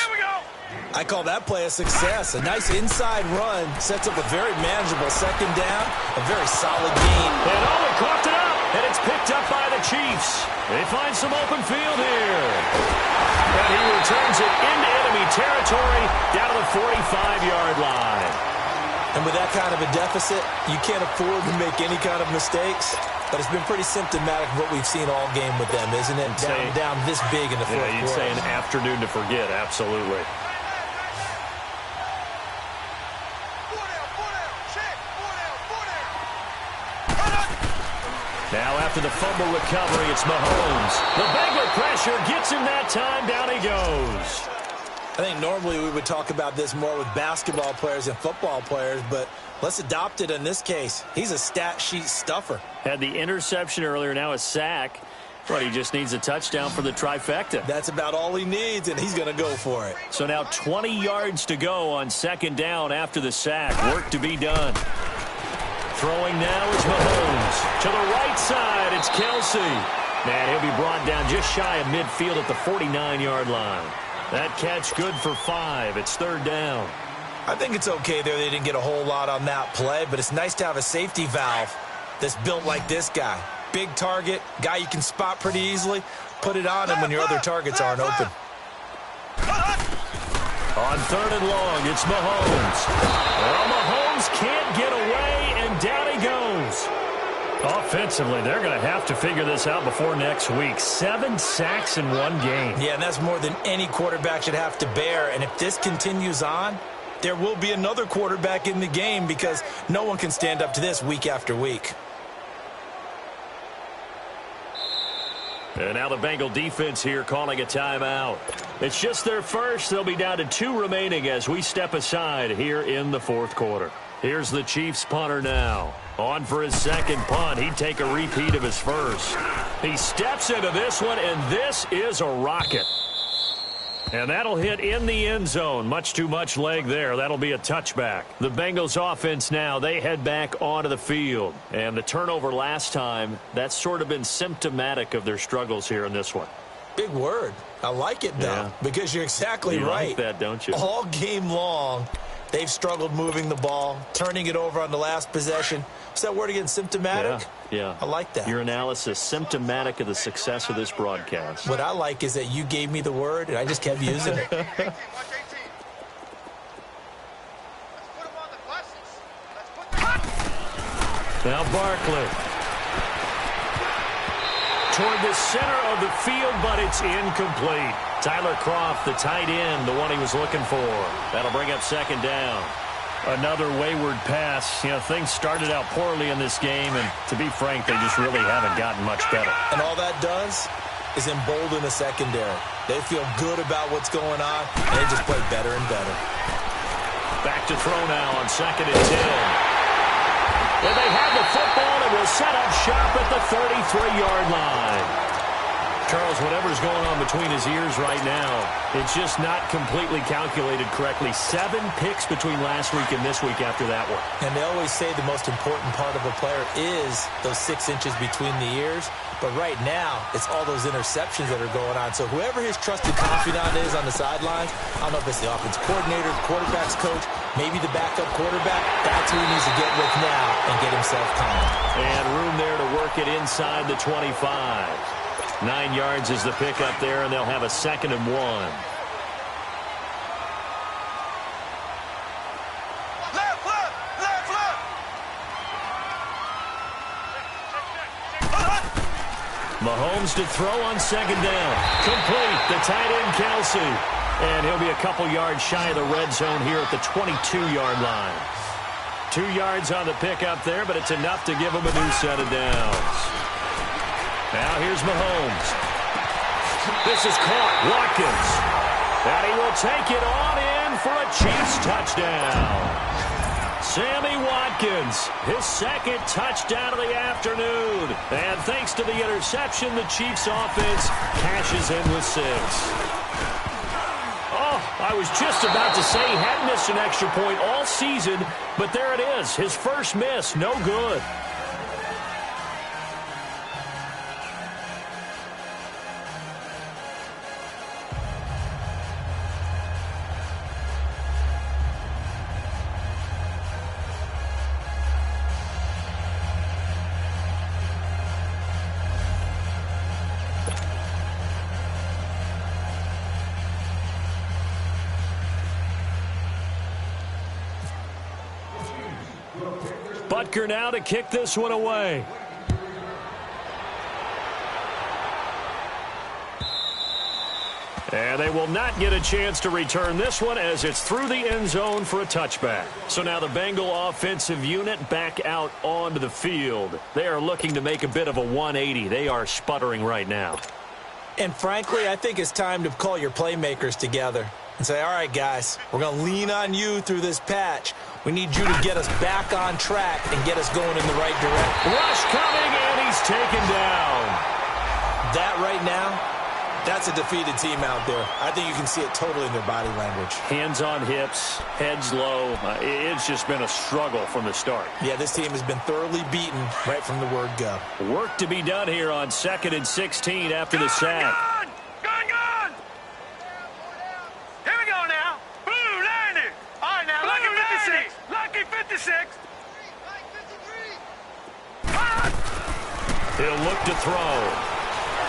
Speaker 2: I call that play a success. A nice inside run sets up a very manageable 2nd down, a very solid gain.
Speaker 1: And he caught it up, and it's picked up by the Chiefs. They find some open field here. And he returns it into enemy territory down to the 45-yard line.
Speaker 2: And with that kind of a deficit, you can't afford to make any kind of mistakes. But it's been pretty symptomatic of what we've seen all game with them, isn't it? Down this big in the fourth quarter.
Speaker 1: You'd say an afternoon to forget, absolutely. Now after the fumble recovery, it's Mahomes. The Bengal pressure gets him that time. Down he goes.
Speaker 2: I think normally we would talk about this more with basketball players and football players, but let's adopt it in this case. He's a stat sheet stuffer.
Speaker 1: Had the interception earlier, now a sack. But he just needs a touchdown for the trifecta.
Speaker 2: That's about all he needs, and he's going to go for it.
Speaker 1: So now 20 yards to go on second down after the sack. Work to be done. Throwing now is Mahomes. To the right side, it's Kelsey. And he'll be brought down just shy of midfield at the 49-yard line. That catch good for 5. It's third down.
Speaker 2: I think it's okay there. They didn't get a whole lot on that play, but it's nice to have a safety valve that's built like this guy. Big target, guy you can spot pretty easily. Put it on him when your other targets aren't open.
Speaker 1: On third and long, it's Mahomes. Well, Mahomes can't get away, and down he goes. Offensively, they're going to have to figure this out before next week. 7 sacks in one game.
Speaker 2: Yeah, and that's more than any quarterback should have to bear. And if this continues on, there will be another quarterback in the game because no one can stand up to this week after week.
Speaker 1: And now the Bengal defense here calling a timeout. It's just their first. They'll be down to 2 remaining as we step aside here in the fourth quarter. Here's the Chiefs punter now. On for his second punt. He'd take a repeat of his first. He steps into this one, and this is a rocket. And that'll hit in the end zone. Much too much leg there. That'll be a touchback. The Bengals offense now, they head back onto the field. And the turnover last time, that's sort of been symptomatic of their struggles here in this one.
Speaker 2: Big word. I like it, though, because you're exactly right.
Speaker 1: You like that, don't you?
Speaker 2: All game long, they've struggled moving the ball, turning it over on the last possession. Is that word again, symptomatic?
Speaker 1: Yeah.
Speaker 2: I like that.
Speaker 1: Your analysis, symptomatic of the success of this broadcast.
Speaker 2: What I like is that you gave me the word, and I just kept using it.
Speaker 1: Now Barkley. Toward the center of the field, but it's incomplete. Tyler Kroft, the tight end, the one he was looking for. That'll bring up second down. Another wayward pass. You know, things started out poorly in this game, and to be frank, they just really haven't gotten much better.
Speaker 2: And all that does is embolden the secondary. They feel good about what's going on, and they just play better and better.
Speaker 1: Back to throw now on second and 10. And they have the football and will set up shop at the 33-yard line. Charles, whatever's going on between his ears right now, it's just not completely calculated correctly. 7 picks between last week and this week after that one.
Speaker 2: And they always say the most important part of a player is those 6 inches between the ears. But right now, it's all those interceptions that are going on. So whoever his trusted confidant is on the sidelines, I don't know if it's the offense coordinator, the quarterback's coach, maybe the backup quarterback, that's who he needs to get with now and get himself calm.
Speaker 1: And room there to work it inside the 25. 9 yards is the pickup there, and they'll have a 2nd and 1. Mahomes to throw on second down. Complete. The tight end, Kelsey. And he'll be a couple yards shy of the red zone here at the 22-yard line. 2 yards on the pickup there, but it's enough to give him a new set of downs. Now here's Mahomes. This is caught. Watkins. And he will take it on in for a Chiefs touchdown. Sammy Watkins, his 2nd touchdown of the afternoon. And thanks to the interception, the Chiefs offense cashes in with 6. Oh, I was just about to say he hadn't missed an extra point all season, but there it is, his first miss, no good. Butker now to kick this one away. And they will not get a chance to return this one as it's through the end zone for a touchback. So now the Bengal offensive unit back out onto the field. They are looking to make a bit of a 180. They are sputtering right now.
Speaker 2: And frankly, I think it's time to call your playmakers together and say, all right, guys, we're going to lean on you through this patch. We need you to get us back on track and get us going in the right direction.
Speaker 1: Rush coming, and he's taken down.
Speaker 2: That right now, that's a defeated team out there. I think you can see it totally in their body language.
Speaker 1: Hands on hips, heads low. It's just been a struggle from the start.
Speaker 2: Yeah, this team has been thoroughly beaten right from the word go.
Speaker 1: Work to be done here on 2nd and 16 after the sack.
Speaker 3: Gun! Here we go now. Boom, landed. All right, now, lucky 56. Lucky 56.
Speaker 1: He'll look to throw.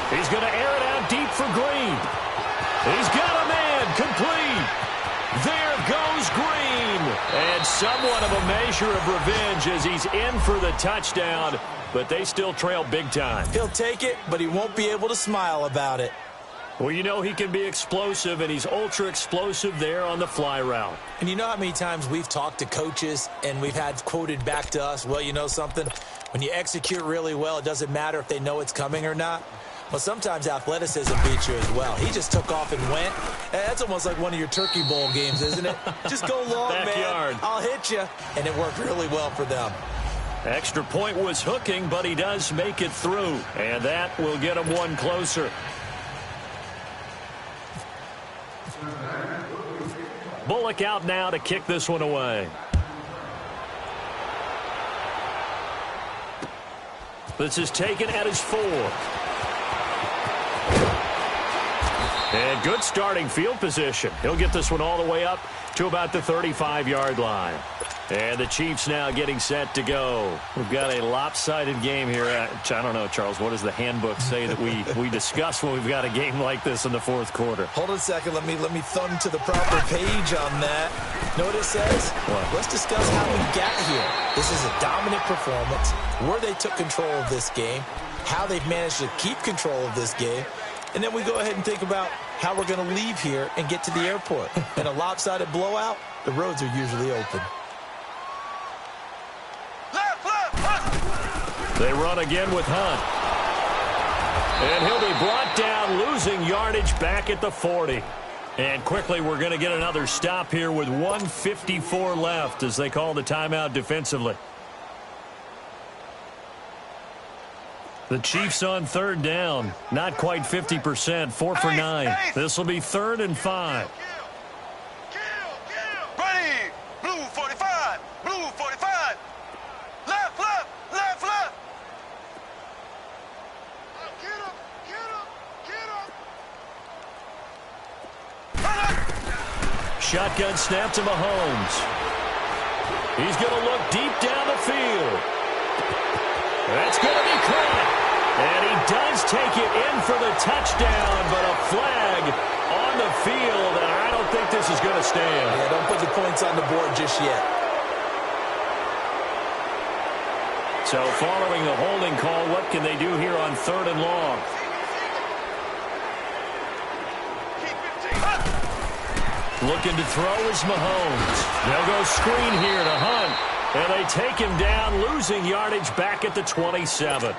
Speaker 1: He's going to air it out deep for Green. He's got a man complete. There goes Green. And somewhat of a measure of revenge as he's in for the touchdown, but they still trail big time.
Speaker 2: He'll take it, but he won't be able to smile about it.
Speaker 1: Well, you know he can be explosive, and he's ultra-explosive there on the fly route.
Speaker 2: And you know how many times we've talked to coaches and we've had quoted back to us, well, you know something? When you execute really well, it doesn't matter if they know it's coming or not. Well, sometimes athleticism beats you as well. He just took off and went. That's almost like one of your Turkey Bowl games, isn't it? Just go long,
Speaker 1: Backyard.
Speaker 2: man. I'll hit you. And it worked really well for them.
Speaker 1: Extra point was hooking, but he does make it through. And that will get him one closer. Bullock out now to kick this one away. This is taken at his 4. And good starting field position. He'll get this one all the way up to about the 35-yard line. And the Chiefs now getting set to go. We've got a lopsided game here. I don't know, Charles, what does the handbook say that we discuss when we've got a game like this in the fourth quarter?
Speaker 2: Hold on a second. Let me thumb to the proper page on that. Know what it says?
Speaker 1: What?
Speaker 2: Let's discuss how we got here. This is a dominant performance, where they took control of this game, how they've managed to keep control of this game, and then we go ahead and think about how we're going to leave here and get to the airport. In a lopsided blowout, the roads are usually open.
Speaker 1: They run again with Hunt. And he'll be brought down, losing yardage back at the 40. And quickly, we're going to get another stop here with 1:54 left as they call the timeout defensively. The Chiefs on third down. Not quite 50%, 4 for 9. This will be 3rd and 5.
Speaker 3: Ready. Blue 45. Blue 45. Left.
Speaker 1: Shotgun snap to Mahomes. He's going to look deep down the field. That's going to be caught. And he does take it in for the touchdown, but a flag on the field, and I don't think this is going to stand.
Speaker 2: Yeah, don't put the points on the board just yet.
Speaker 1: So following the holding call, what can they do here on 3rd and long? Looking to throw is Mahomes. They'll go screen here to Hunt. And they take him down, losing yardage back at the 27.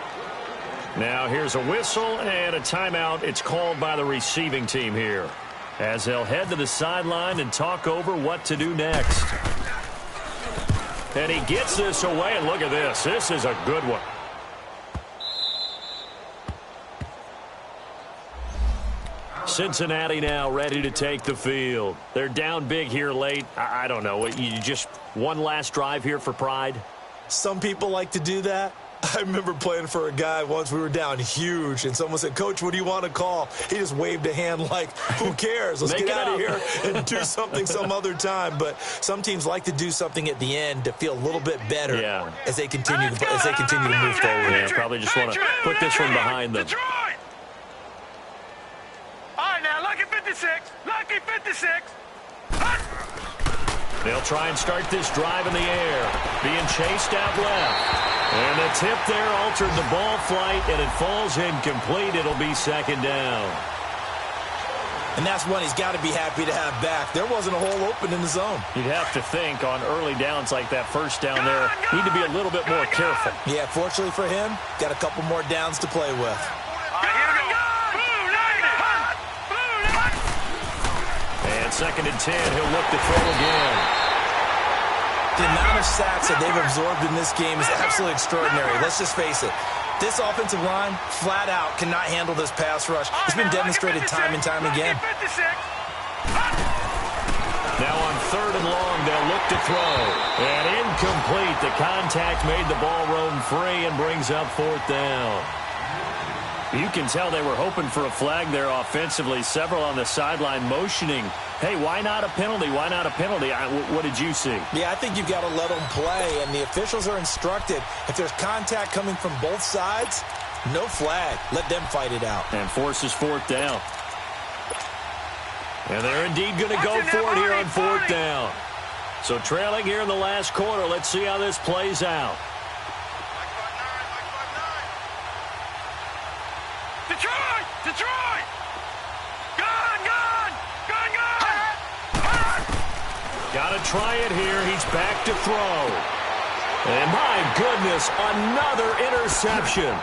Speaker 1: Now here's a whistle and a timeout. It's called by the receiving team here, as they'll head to the sideline and talk over what to do next. And he gets this away, and look at this. This is a good one. Cincinnati now ready to take the field. They're down big here late. I don't know. You just one last drive here for pride?
Speaker 2: Some people like to do that. I remember playing for a guy once. We were down huge, and someone said, "Coach, what do you want to call?" He just waved a hand like, who cares? Let's get out of here and do something some other time. But some teams like to do something at the end to feel a little bit better as they continue to move forward.
Speaker 1: Yeah, probably just want to put this one behind them.
Speaker 3: All right, now, lucky 56. Lucky 56.
Speaker 1: They'll try and start this drive in the air. Being chased out left. And the tip there altered the ball flight, and it falls incomplete. It'll be 2nd down.
Speaker 2: And that's one he's got to be happy to have back. There wasn't a hole open in the zone.
Speaker 1: You'd have to think on early downs like that, first down there, need to be a little bit more careful.
Speaker 2: Yeah, fortunately for him, got a couple more downs to play with.
Speaker 1: And 2nd and 10, he'll look to throw again.
Speaker 2: The amount of sacks that they've absorbed in this game is absolutely extraordinary. Let's just face it. This offensive line, flat out, cannot handle this pass rush. It's been demonstrated time and time again.
Speaker 1: Now on 3rd and long, they'll look to throw. And incomplete. The contact made the ball roam free and brings up 4th down. You can tell they were hoping for a flag there offensively. Several on the sideline motioning, hey, why not a penalty? Why not a penalty? What did you see?
Speaker 2: Yeah, I think you've got to let them play, and the officials are instructed. If there's contact coming from both sides, no flag. Let them fight it out.
Speaker 1: And forces 4th down. And they're indeed going to go for it here on 4th down. So trailing here in the last quarter. Let's see how this plays out.
Speaker 3: Detroit! Detroit! Gone!
Speaker 1: Got to try it here. He's back to throw. And my goodness, another interception.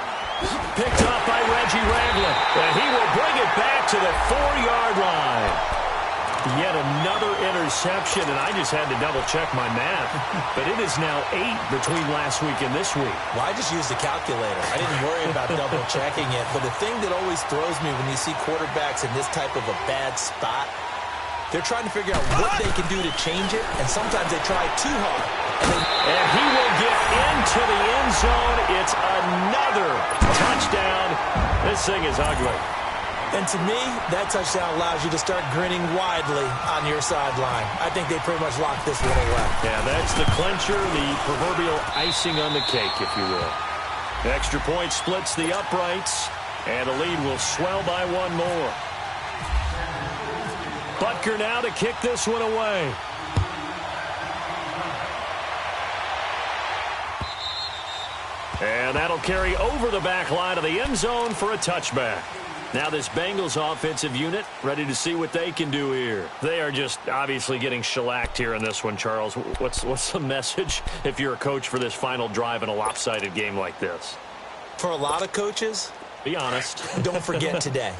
Speaker 1: Picked up by Reggie Ragland. And he will bring it back to the 4-yard line. Yet another interception, and I just had to double-check my math. But it is now 8 between last week and this week.
Speaker 2: Well, I just used a calculator. I didn't worry about double-checking it. But the thing that always throws me when you see quarterbacks in this type of a bad spot, they're trying to figure out what they can do to change it, and sometimes they try too hard.
Speaker 1: And he will get into the end zone. It's another touchdown. This thing is ugly.
Speaker 2: And to me, that touchdown allows you to start grinning widely on your sideline. I think they pretty much locked this one away.
Speaker 1: Yeah, that's the clincher, the proverbial icing on the cake, if you will. The extra point splits the uprights, and the lead will swell by 1 more. Butker now to kick this one away. And that'll carry over the back line of the end zone for a touchback. Now this Bengals offensive unit ready to see what they can do here. They are just obviously getting shellacked here in this one, Charles. What's the message if you're a coach for this final drive in a lopsided game like this?
Speaker 2: For a lot of coaches,
Speaker 1: be honest.
Speaker 2: Don't forget today.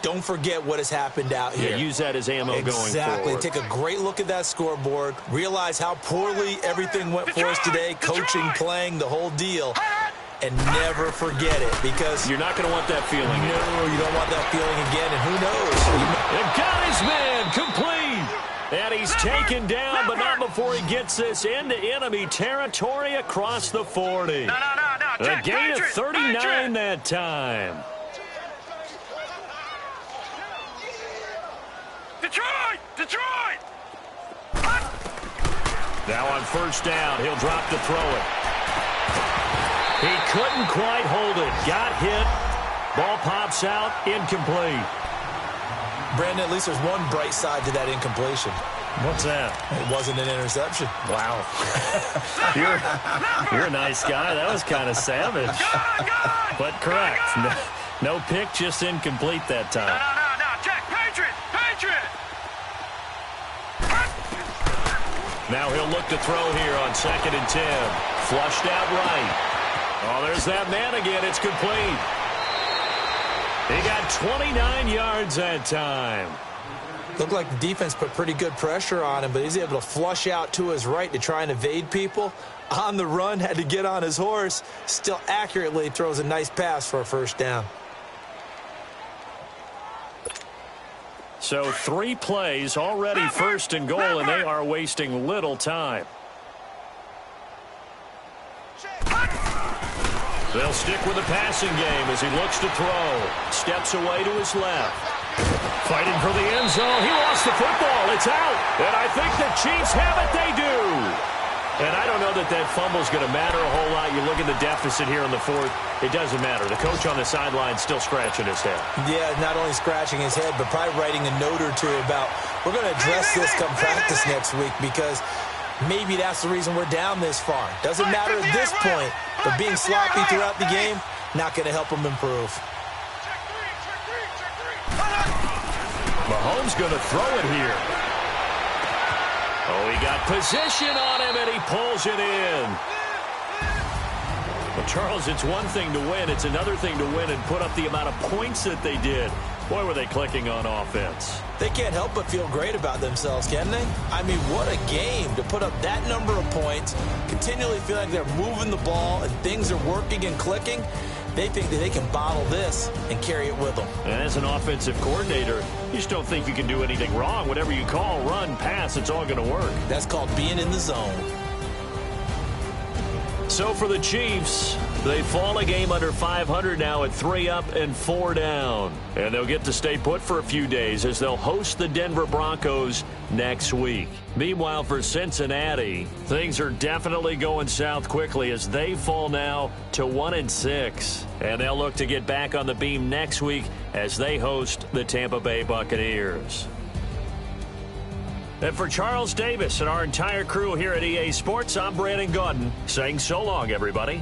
Speaker 2: Don't forget what has happened out here.
Speaker 1: Yeah, use that as ammo going forward.
Speaker 2: Exactly. Take a great look at that scoreboard. Realize how poorly everything went for us today. Coaching, playing, the whole deal. And never forget it, because
Speaker 1: you're not going to want that feeling.
Speaker 2: No, you don't want that feeling again, and who knows?
Speaker 1: And got his man complete. And he's taken down, but not before he gets this into enemy territory across the 40.
Speaker 3: No.
Speaker 1: A gain of 39 that time.
Speaker 3: Detroit!
Speaker 1: Now on 1st down, he'll drop to throw it. He couldn't quite hold it. Got hit. Ball pops out. Incomplete.
Speaker 2: Brandon, at least there's one bright side to that incompletion.
Speaker 1: What's that?
Speaker 2: It wasn't an interception.
Speaker 1: Wow. You're a nice guy. That was kind of savage. But correct. No pick, just incomplete that time.
Speaker 3: No. Jack, Patriot!
Speaker 1: Now he'll look to throw here on 2nd and 10. Flushed out right. Oh, there's that man again. It's complete. He got 29 yards that time.
Speaker 2: Looked like the defense put pretty good pressure on him, but he's able to flush out to his right to try and evade people. On the run, had to get on his horse. Still accurately throws a nice pass for a 1st down.
Speaker 1: So 3 plays, already 1st and goal, and they are wasting little time. They'll stick with the passing game as he looks to throw. Steps away to his left. Fighting for the end zone. He lost the football. It's out. And I think the Chiefs have it. They do. And I don't know that fumble's going to matter a whole lot. You look at the deficit here in the 4th. It doesn't matter. The coach on the sideline still scratching his head.
Speaker 2: Yeah, not only scratching his head, but probably writing a note or two about, we're going to address this come practice next week, because maybe that's the reason we're down this far. Doesn't matter at this point, but being sloppy throughout the game, not going to help them improve.
Speaker 1: Mahomes going to throw it here. Oh, he got position on him, and he pulls it in. Well, Charles, it's one thing to win. It's another thing to win and put up the amount of points that they did. Boy, were they clicking on offense.
Speaker 2: They can't help but feel great about themselves, can they? I mean, what a game to put up that number of points, continually feel like they're moving the ball and things are working and clicking. They think that they can bottle this and carry it with them.
Speaker 1: And as an offensive coordinator, you just don't think you can do anything wrong. Whatever you call, run, pass, it's all going to work.
Speaker 2: That's called being in the zone.
Speaker 1: So for the Chiefs, they fall a game under 500 now at 3 up and 4 down. And they'll get to stay put for a few days as they'll host the Denver Broncos next week. Meanwhile, for Cincinnati, things are definitely going south quickly as they fall now to 1-6. And they'll look to get back on the beam next week as they host the Tampa Bay Buccaneers. And for Charles Davis and our entire crew here at EA Sports, I'm Brandon Gaudin saying so long, everybody.